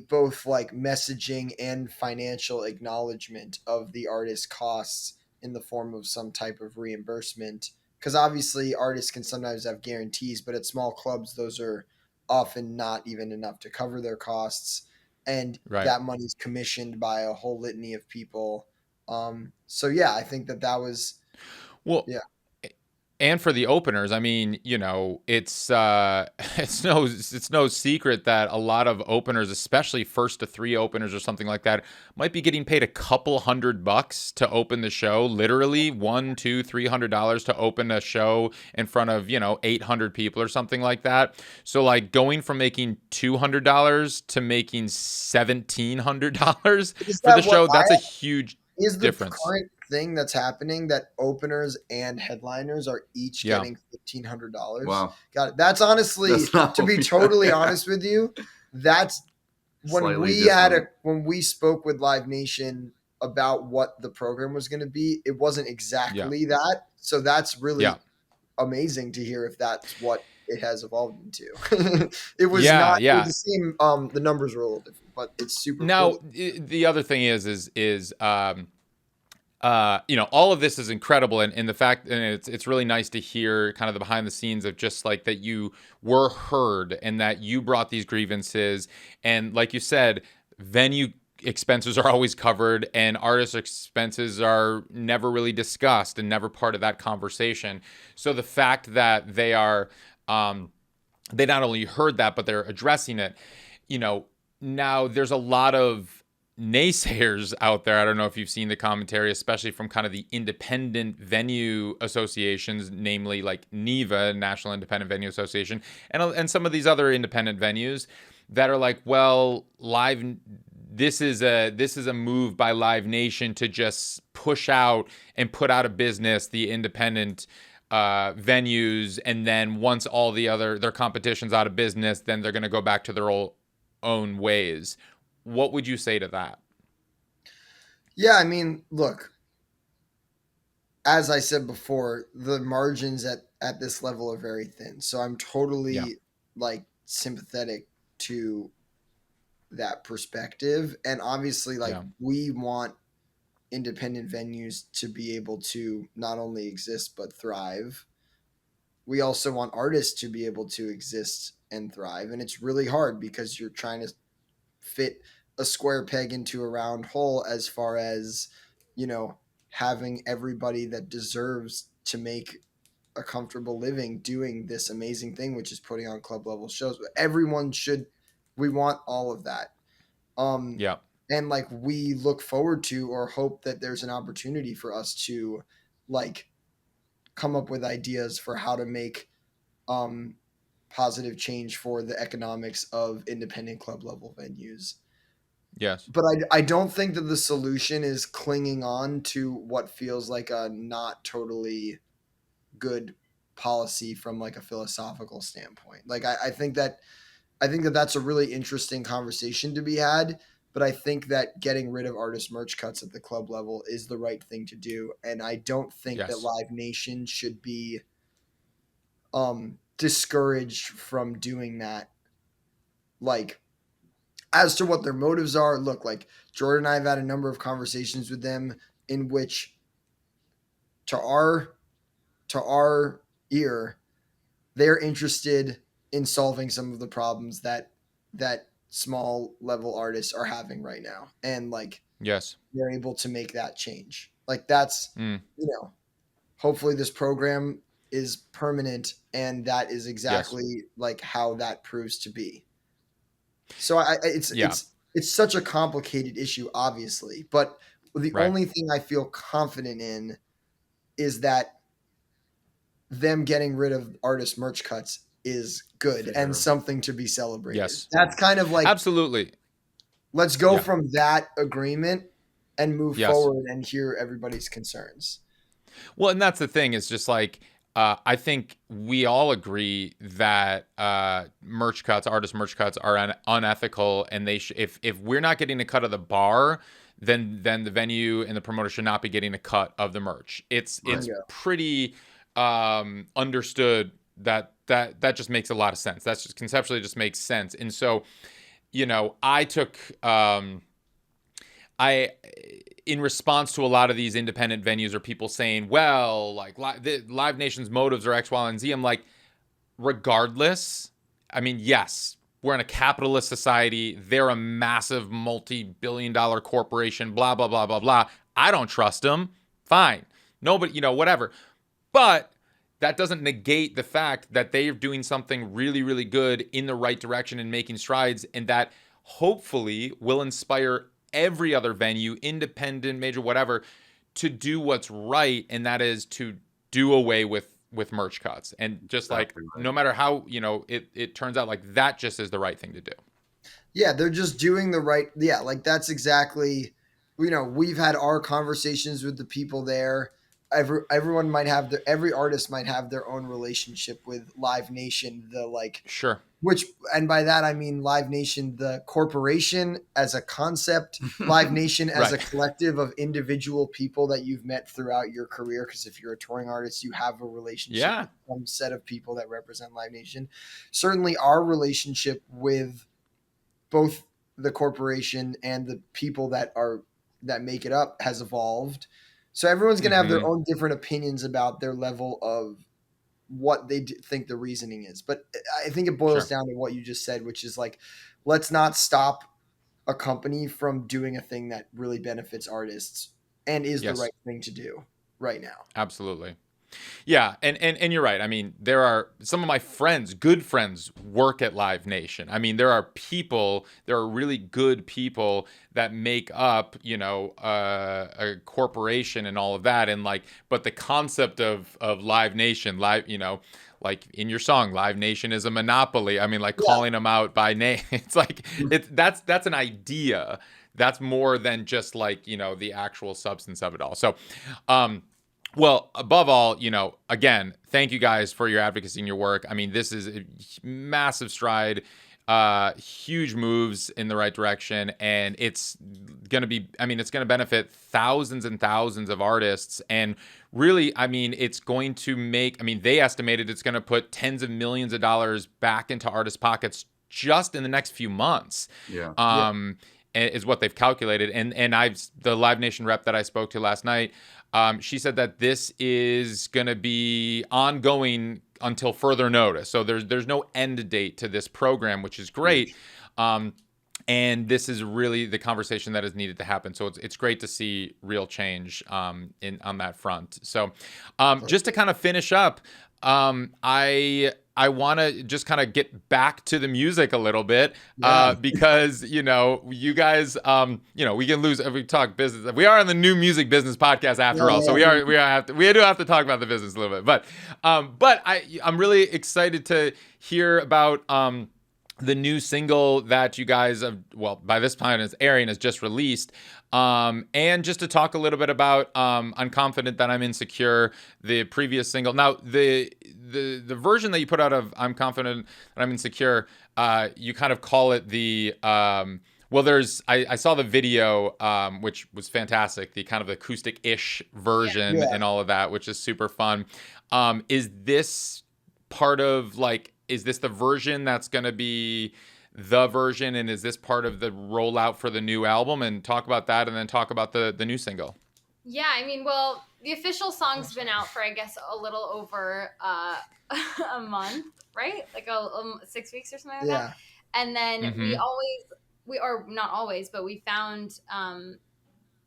both like messaging and financial acknowledgement of the artist's costs in the form of some type of reimbursement. Because obviously artists can sometimes have guarantees, but at small clubs, those are often not even enough to cover their costs. And that money's commissioned by a whole litany of people. So yeah, I think that was And for the openers, I mean, you know, it's it's no secret that a lot of openers, especially first to three openers or something like that, might be getting paid a couple $100 to open the show. Literally $100, $200, $300 to open a show in front of, you know, 800 people or something like that. So like going from making $200 to making $1,700 Is for the that what show, that's a huge is the difference. current thing that's happening that openers and headliners are each Yeah. getting $1,500? Wow. Got it. That's honestly, That's not to what be we totally had. honest with you, that's Slightly different. when we spoke with Live Nation about what the program was going to be, it wasn't exactly that. So that's really Yeah. amazing to hear if that's what it has evolved into. It was Yeah, not it yeah. was the same. The numbers were a little different, but it's super Now, cool. the other thing is you know, all of this is incredible, and the fact, and it's really nice to hear kind of the behind the scenes of just like that you were heard and that you brought these grievances, and like you said, venue expenses are always covered and artist expenses are never really discussed and never part of that conversation. So the fact that they are they not only heard that, but they're addressing it, you know, now there's a lot of naysayers out there. I don't know if you've seen the commentary, especially from kind of the independent venue associations, namely like NIVA, National Independent Venue Association, and some of these other independent venues that are like, well, this is a move by Live Nation to just push out and put out of business the independent venues, and then once all their competition's out of business, then they're going to go back to their own ways. What would you say to that? Yeah, I mean, look, as I said before, the margins at this level are very thin. So I'm totally like sympathetic to that perspective. And obviously, like, we want independent venues to be able to not only exist but thrive. We also want artists to be able to exist and thrive. And it's really hard because you're trying to fit a square peg into a round hole as far as, you know, having everybody that deserves to make a comfortable living doing this amazing thing, which is putting on club level shows. But we want all of that. And like, we look forward to or hope that there's an opportunity for us to like come up with ideas for how to make positive change for the economics of independent club level venues. Yes. But I don't think that the solution is clinging on to what feels like a not totally good policy from like a philosophical standpoint. Like, I think that that's a really interesting conversation to be had, but I think that getting rid of artist merch cuts at the club level is the right thing to do. And I don't think that Live Nation should be discouraged from doing that. Like, as to what their motives are, look, like, Jordan and I have had a number of conversations with them in which, to our ear, they're interested in solving some of the problems that small level artists are having right now, and like, they're able to make that change. Like, that's you know, hopefully this program is permanent, and that is exactly like how that proves to be. So it's such a complicated issue, obviously, but the only thing I feel confident in is that them getting rid of artist merch cuts is good and something to be celebrated. Yes. That's kind of like, absolutely. Let's go from that agreement and move forward and hear everybody's concerns. Well, and that's the thing, is just like, I think we all agree that merch cuts, artist merch cuts, are unethical, and they if we're not getting a cut of the bar, then the venue and the promoter should not be getting a cut of the merch. It's pretty understood that just makes a lot of sense. That's just conceptually just makes sense. And so, you know, I took in response to a lot of these independent venues or people saying, well, like Live Nation's motives are X, Y, and Z. I'm like, regardless, I mean, yes, we're in a capitalist society. They're a massive multi-billion-dollar corporation, blah, blah, blah, blah, blah. I don't trust them. Fine. Nobody, you know, whatever. But that doesn't negate the fact that they are doing something really, really good in the right direction and making strides, and that hopefully will inspire every other venue, independent, major, whatever, to do what's right, and that is to do away with merch cuts. And just like, no matter how, it turns out, like, that just is the right thing to do. Yeah, they're just doing the right. Yeah, like that's exactly. We've had our conversations with the people there. Everyone might have every artist might have their own relationship with Live Nation. Sure. And by that I mean Live Nation, the corporation as a concept, Live Nation as a collective of individual people that you've met throughout your career. Because if you're a touring artist, you have a relationship with some set of people that represent Live Nation. Certainly, our relationship with both the corporation and the people that make it up has evolved. So everyone's going to have their own different opinions about their level of what they think the reasoning is. But I think it boils down to what you just said, which is like, let's not stop a company from doing a thing that really benefits artists and is the right thing to do right now. Absolutely. Yeah, and you're right. I mean, there are some of my friends, good friends, work at Live Nation. I mean, there are really good people that make up, a corporation and all of that. And but the concept of Live Nation, like in your song, Live Nation is a monopoly. I mean, calling them out by name. It's like that's an idea. That's more than just the actual substance of it all. So, well, above all, again, thank you guys for your advocacy and your work. I mean, this is a massive stride, huge moves in the right direction, and it's going to benefit thousands and thousands of artists. And really, I mean, it's going to they estimated it's going to put tens of millions of dollars back into artists' pockets just in the next few months. Yeah. Is what they've calculated. And the Live Nation rep that I spoke to last night, she said that this is going to be ongoing until further notice. So there's no end date to this program, which is great. And this is really the conversation that is needed to happen. So it's great to see real change on that front. So just to kind of finish up, I want to just kind of get back to the music a little bit because, you guys, we can lose if we talk business. We are on the New Music Business podcast after all. So we do have to talk about the business a little bit. But I'm really excited to hear about the new single that you guys have, by this time it's airing, is just released. And just to talk a little bit about I'm Confident That I'm Insecure, the previous single. Now, the version that you put out of I'm Confident That I'm Insecure, you kind of call it the I saw the video, which was fantastic, the kind of acoustic-ish version and all of that, which is super fun. Is this part of is this the version that's going to be the version, and is this part of the rollout for the new album? And talk about that, and then talk about the new single. Yeah, I mean, well, the official song's been out for, I guess, a little over a month, right? 6 weeks or something like that. And then we not always, but we found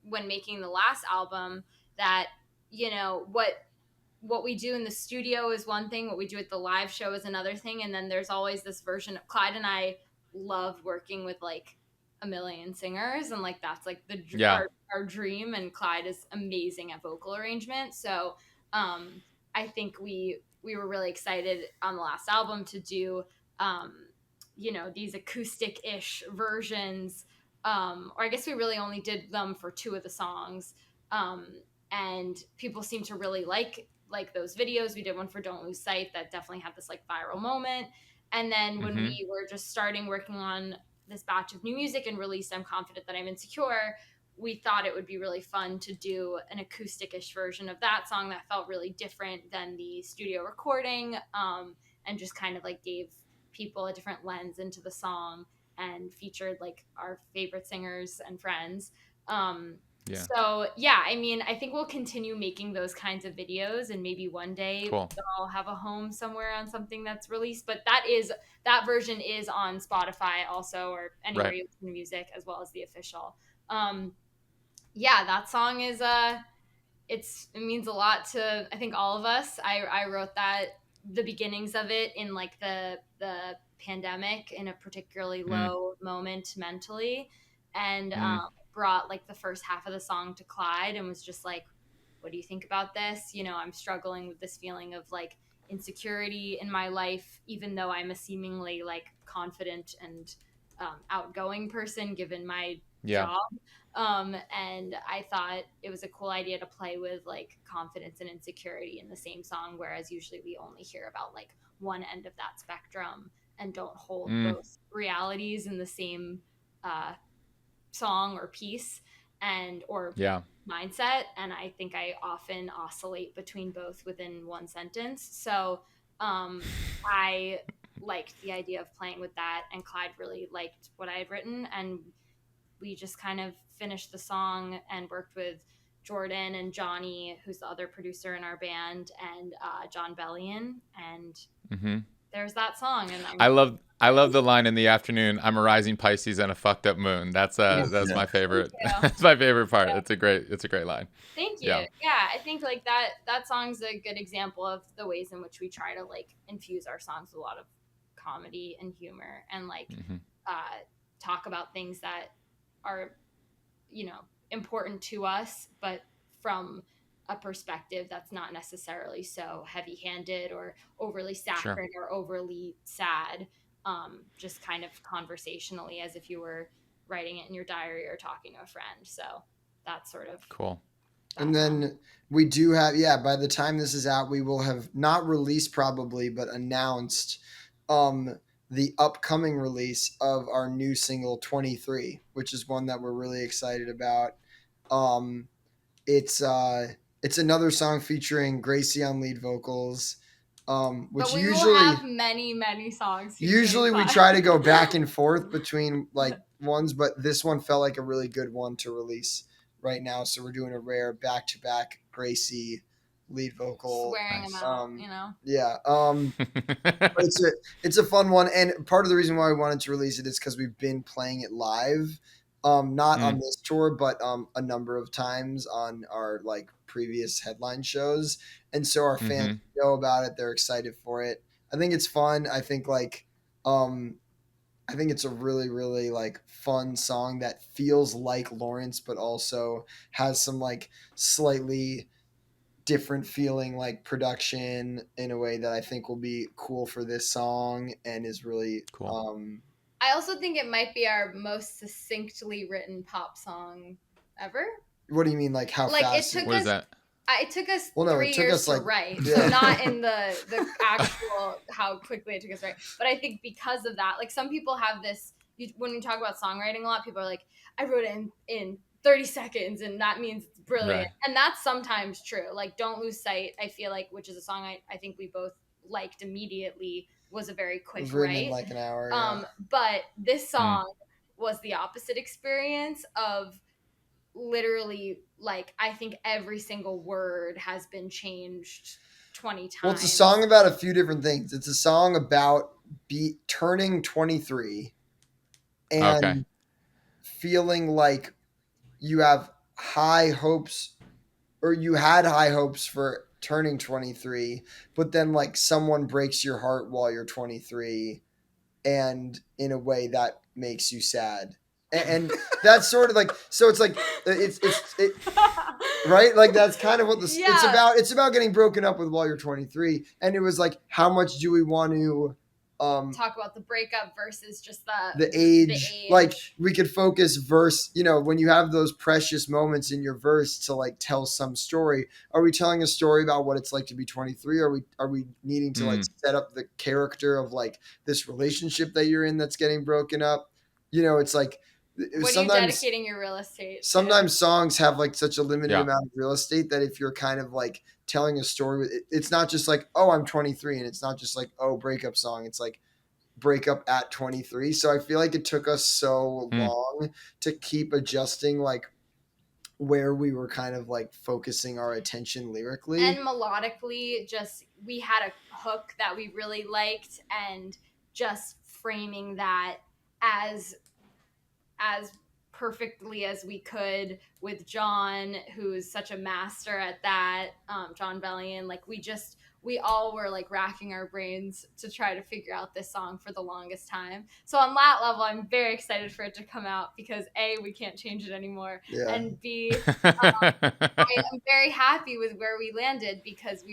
when making the last album that, what we do in the studio is one thing, what we do at the live show is another thing. And then there's always this version of Clyde and I love working with a million singers, and that's our dream. And Clyde is amazing at vocal arrangement. So I think we were really excited on the last album to do these acoustic-ish versions, or I guess we really only did them for 2 of the songs, and people seem to really like those videos. We did one for Don't Lose Sight that definitely had this viral moment. And then when we were just starting working on this batch of new music and released I'm Confident That I'm Insecure, we thought it would be really fun to do an acoustic-ish version of that song that felt really different than the studio recording, and just kind of gave people a different lens into the song and featured our favorite singers and friends. So I mean, I think we'll continue making those kinds of videos, and maybe one day they'll have a home somewhere on something that's released. But that version is on Spotify also, or anywhere you listen to music, as well as the official. That song is it means a lot to, I think, all of us. I wrote that, the beginnings of it, in like the pandemic, in a particularly low moment mentally, and brought like the first half of the song to Clyde and was just like, what do you think about this? You know, I'm struggling with this feeling of like insecurity in my life, even though I'm a seemingly like confident and outgoing person given my job. And I thought it was a cool idea to play with like confidence and insecurity in the same song, whereas usually we only hear about like one end of that spectrum and don't hold both realities in the same song or piece or mindset. And I think I often oscillate between both within one sentence. So I liked the idea of playing with that, and Clyde really liked what I had written, and we just kind of finished the song and worked with Jordan and Johnny, who's the other producer in our band, and John Bellion, and there's that song. And I love the line in the afternoon, I'm a rising Pisces and a fucked up moon. That's my favorite. That's my favorite part. It's a great line. Thank you. Yeah, I think like that song's a good example of the ways in which we try to like infuse our songs with a lot of comedy and humor, and like talk about things that are, you know, important to us, but from a perspective that's not necessarily so heavy-handed or overly saccharine or overly sad, just kind of conversationally, as if you were writing it in your diary or talking to a friend. So that's sort of cool. And then we do have, by the time this is out, we will have not released probably, but announced the upcoming release of our new single 23, which is one that we're really excited about. It's another song featuring Gracie on lead vocals. Which but we usually will have many songs. Usually we try to go back and forth between like ones, but this one felt like a really good one to release right now. So we're doing a rare back-to-back Gracie lead vocal. Swearing them out, you know? Yeah. It's a fun one. And part of the reason why we wanted to release it is because we've been playing it live. Not on this tour, but a number of times on our like previous headline shows. And so our fans know about it. They're excited for it. I think it's fun. I think like I think it's a really, really like fun song that feels like Lawrence, but also has some like slightly different feeling like production in a way that I think will be cool for this song and is really cool. I also think it might be our most succinctly written pop song ever. What do you mean, like how like fast? It took what us, is that? It took us 3 years to write, so not in the actual how quickly it took us to write. But I think because of that, like some people have this, when we talk about songwriting a lot, people are like, I wrote it in 30 seconds and that means it's brilliant. Right. And that's sometimes true. Like Don't Lose Sight, I feel like, which is a song I think we both liked immediately, was a very quick write. In like an hour. But this song was the opposite experience of literally, like, I think every single word has been changed 20 times. Well, it's a song about a few different things. It's a song about turning 23 and feeling like you have high hopes, or you had high hopes for turning 23, but then like someone breaks your heart while you're 23 and in a way that makes you sad. And that's sort of like, so it's like it's right, like that's kind of what it's about. It's about getting broken up with while you're 23, and it was like, how much do we want to talk about the breakup versus just the age. Like we could focus verse, you know, when you have those precious moments in your verse to like tell some story. Are we telling a story about what it's like to be 23? Are we needing to like set up the character of like this relationship that you're in that's getting broken up? You know, it's like, what are you dedicating your real estate to? Sometimes songs have like such a limited amount of real estate that if you're kind of like telling a story, it's not just like, oh, I'm 23, and it's not just like, oh, breakup song. It's like breakup at 23. So I feel like it took us so long to keep adjusting like where we were kind of like focusing our attention lyrically and melodically. Just we had a hook that we really liked, and just framing that as perfectly as we could with John, who's such a master at that, Jon Bellion. Like we all were like racking our brains to try to figure out this song for the longest time. So on that level, I'm very excited for it to come out because A, we can't change it anymore, Yeah. and B, I'm very happy with where we landed because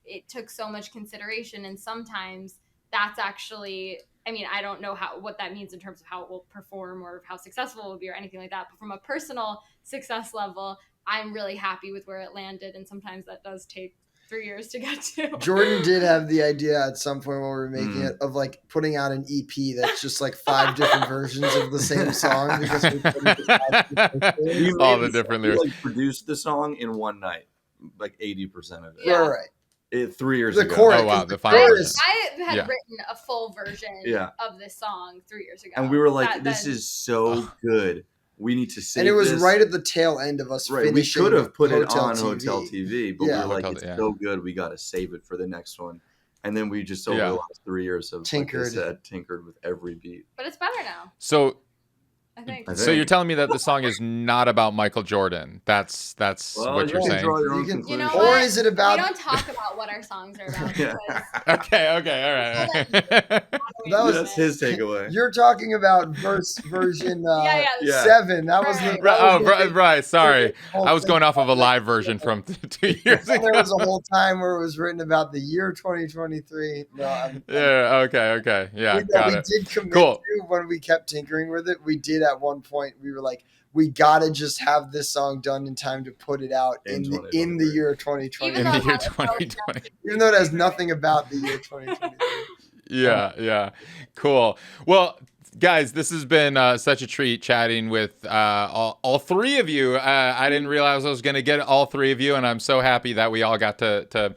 it took so much consideration, and sometimes that's actually, I mean, I don't know what that means in terms of how it will perform or how successful it will be or anything like that. But from a personal success level, I'm really happy with where it landed, and sometimes that does take 3 years to get to. Jordan did have the idea at some point when we were making it of like putting out an EP that's just like 5 different versions of the same song because we couldn't decide. All the different lyrics. We like produced the song in one night, like 80% of it. Yeah. Right. 3 years The ago. chorus. Oh wow, the final version. I had Yeah. written a full version of this song 3 years ago. And we were like, this is so good. We need to save And it was this. right at the tail end of us Right, we finishing could have put it Hotel on TV. Hotel TV, but Yeah. we were like, Hotel- it's yeah. so good, we got to save it for the next one. And then we just over the last 3 years have, Tinkered. like I said, tinkered with every beat. But it's better now, So I think. So you're telling me that the song is not about Michael Jordan? That's what you're saying. Draw your own You can- You know conclusion. Or what? is it about? We don't talk about what our songs are about Yeah. because Okay, all right. That was- That's his takeaway. You're talking about version yeah. 7. That was Right. the. that was the- Right. Sorry, whole I was thing. going off of a live version from 2 years And ago. there was a whole time where it was written about the year 2023. No, Yeah. Okay. Yeah. we Got it. did commit Cool. to when we kept tinkering with it. We did at one point. We were like, we gotta just have this song done in time to put it out in the year 2020. Even In though the it year has no 2020. Even though it has nothing about the year 2023. Yeah. Cool. Well, guys, this has been such a treat chatting with all three of you. I didn't realize I was going to get all three of you, and I'm so happy that we all got to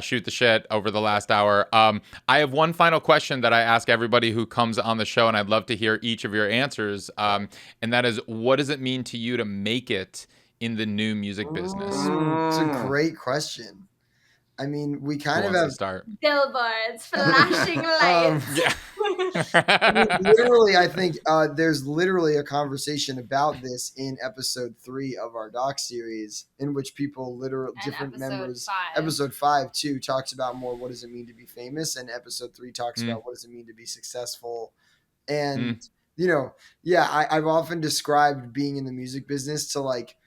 shoot the shit over the last hour. I have one final question that I ask everybody who comes on the show, and I'd love to hear each of your answers. And that is, what does it mean to you to make it in the new music business? It's a great question. I mean, we kind Who of wants have to start? billboards, flashing lights. literally, I think there's literally a conversation about this in episode 3 of our doc series, in which people literally And different episode members. 5. Episode 5 too talks about more what does it mean to be famous, and episode 3 talks about what does it mean to be successful. And I've often described being in the music business to like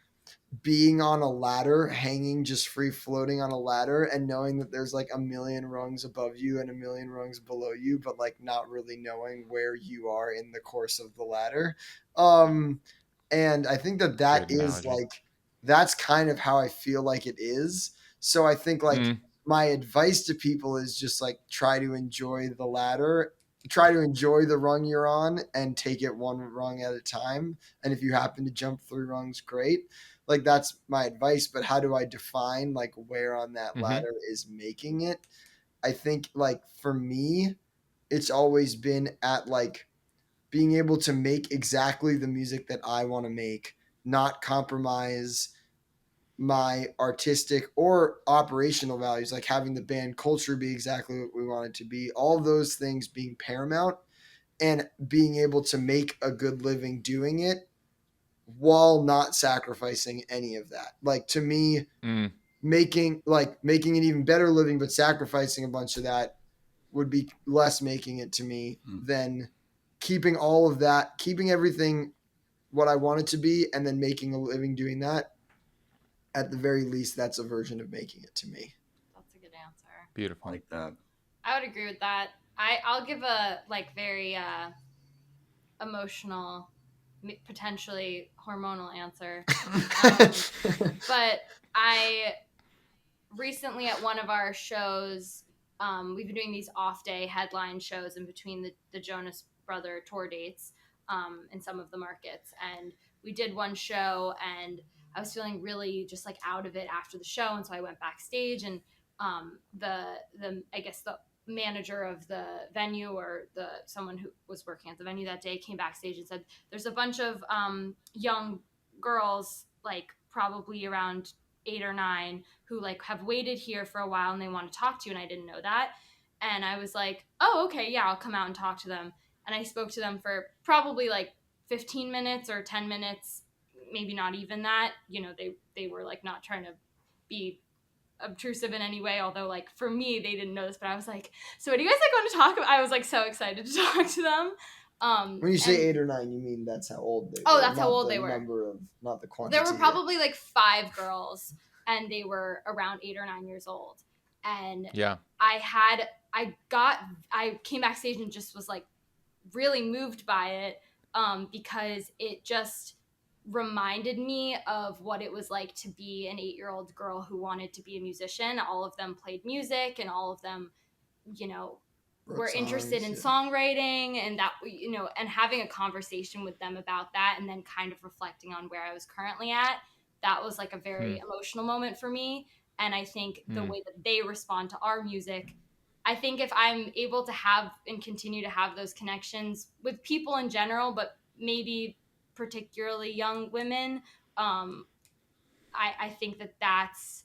being on a ladder, hanging just free floating on a ladder, and knowing that there's like a million rungs above you and a million rungs below you, but like not really knowing where you are in the course of the ladder. And I think that Good is analogy. like, that's kind of how I feel like it is. So I think like my advice to people is just like, try to enjoy the ladder, try to enjoy the rung you're on, and take it one rung at a time. And if you happen to jump 3 rungs, great. Like, that's my advice. But how do I define like where on that ladder is making it? I think like for me, it's always been at like being able to make exactly the music that I want to make, not compromise my artistic or operational values, like having the band culture be exactly what we want it to be, all those things being paramount, and being able to make a good living doing it while not sacrificing any of that. Like, to me, making an even better living but sacrificing a bunch of that would be less making it to me than keeping all of that, keeping everything what I want it to be, and then making a living doing that. At the very least, that's a version of making it to me. That's a good answer. Beautiful. Like that. I would agree with that. I'll give a like very emotional, potentially hormonal answer. But I recently at one of our shows, we've been doing these off-day headline shows in between the Jonas Brother tour dates in some of the markets. And we did one show, and I was feeling really just like out of it after the show. And so I went backstage, and the I guess the manager of the venue, or someone who was working at the venue that day, came backstage and said, there's a bunch of young girls, like probably around 8 or 9, who like have waited here for a while and they want to talk to you. And I didn't know that. And I was like, oh, okay, yeah, I'll come out and talk to them. And I spoke to them for probably like 15 minutes or 10 minutes, maybe not even that. They were like not trying to be obtrusive in any way, although like for me they didn't know this, but I was like, so what do you guys like want to talk about? I was like so excited to talk to them. When you say 8 or 9, you mean that's how old they were? Oh, that's how old they were. Not the quantity. There were probably like 5 girls, and they were around 8 or 9 years old. And yeah, I came backstage and just was like really moved by it, because it just reminded me of what it was like to be an 8-year-old girl who wanted to be a musician. All of them played music, and all of them, were interested in songwriting, and that, and having a conversation with them about that, and then kind of reflecting on where I was currently at. That was like a very emotional moment for me. And I think the way that they respond to our music, I think if I'm able to have and continue to have those connections with people in general, but maybe particularly young women, I think that's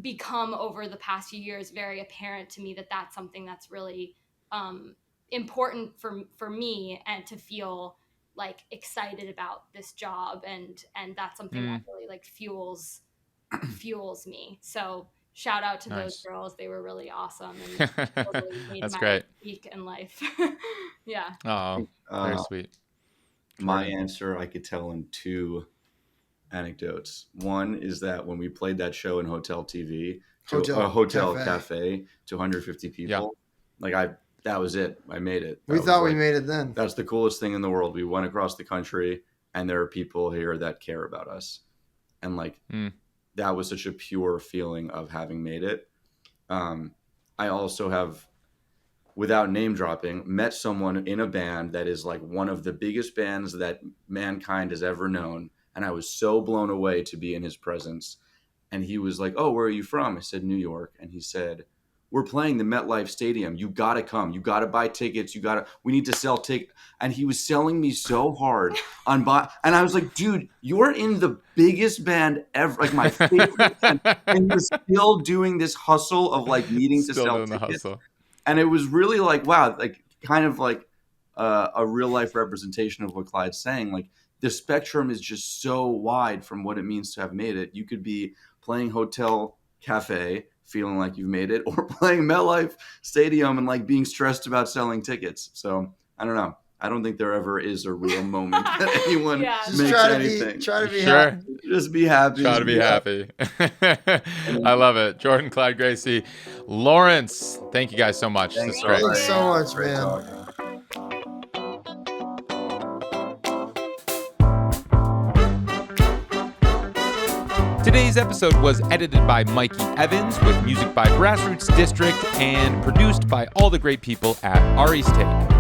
become over the past few years very apparent to me that that's something that's really important for me, and to feel like excited about this job, and that's something that really like fuels me. So shout out to those girls. They were really awesome, and totally made that's my great week in life. Yeah. Oh, very sweet. My answer I could tell in 2 anecdotes. One is that when we played that show in Hotel TV, a hotel cafe to 150 people, that was it. I made it. We thought we made it then. That's the coolest thing in the world. We went across the country, and there are people here that care about us. And that was such a pure feeling of having made it. I also have, without name dropping, met someone in a band that is like one of the biggest bands that mankind has ever known. And I was so blown away to be in his presence. And he was like, "Oh, where are you from?" I said, "New York." And he said, "We're playing the MetLife Stadium. You got to come. You got to buy tickets. We need to sell tickets." And he was selling me so hard on and I was like, "Dude, you're in the biggest band ever, like my favorite band, and you're still doing this hustle of like needing to sell tickets." And it was really like, wow, like kind of like a real life representation of what Clyde's saying. Like the spectrum is just so wide from what it means to have made it. You could be playing Hotel Cafe, feeling like you've made it, or playing MetLife Stadium and like being stressed about selling tickets. So I don't know. I don't think there ever is a real moment that anyone makes anything. Try to be happy. Just be happy. Try to be happy. I love it. Jordan, Clyde, Gracie, Lawrence. Thank you guys so much. Thanks great. Thanks so much, man. Today's episode was edited by Mikey Evans with music by Grassroots District and produced by all the great people at Ari's Take.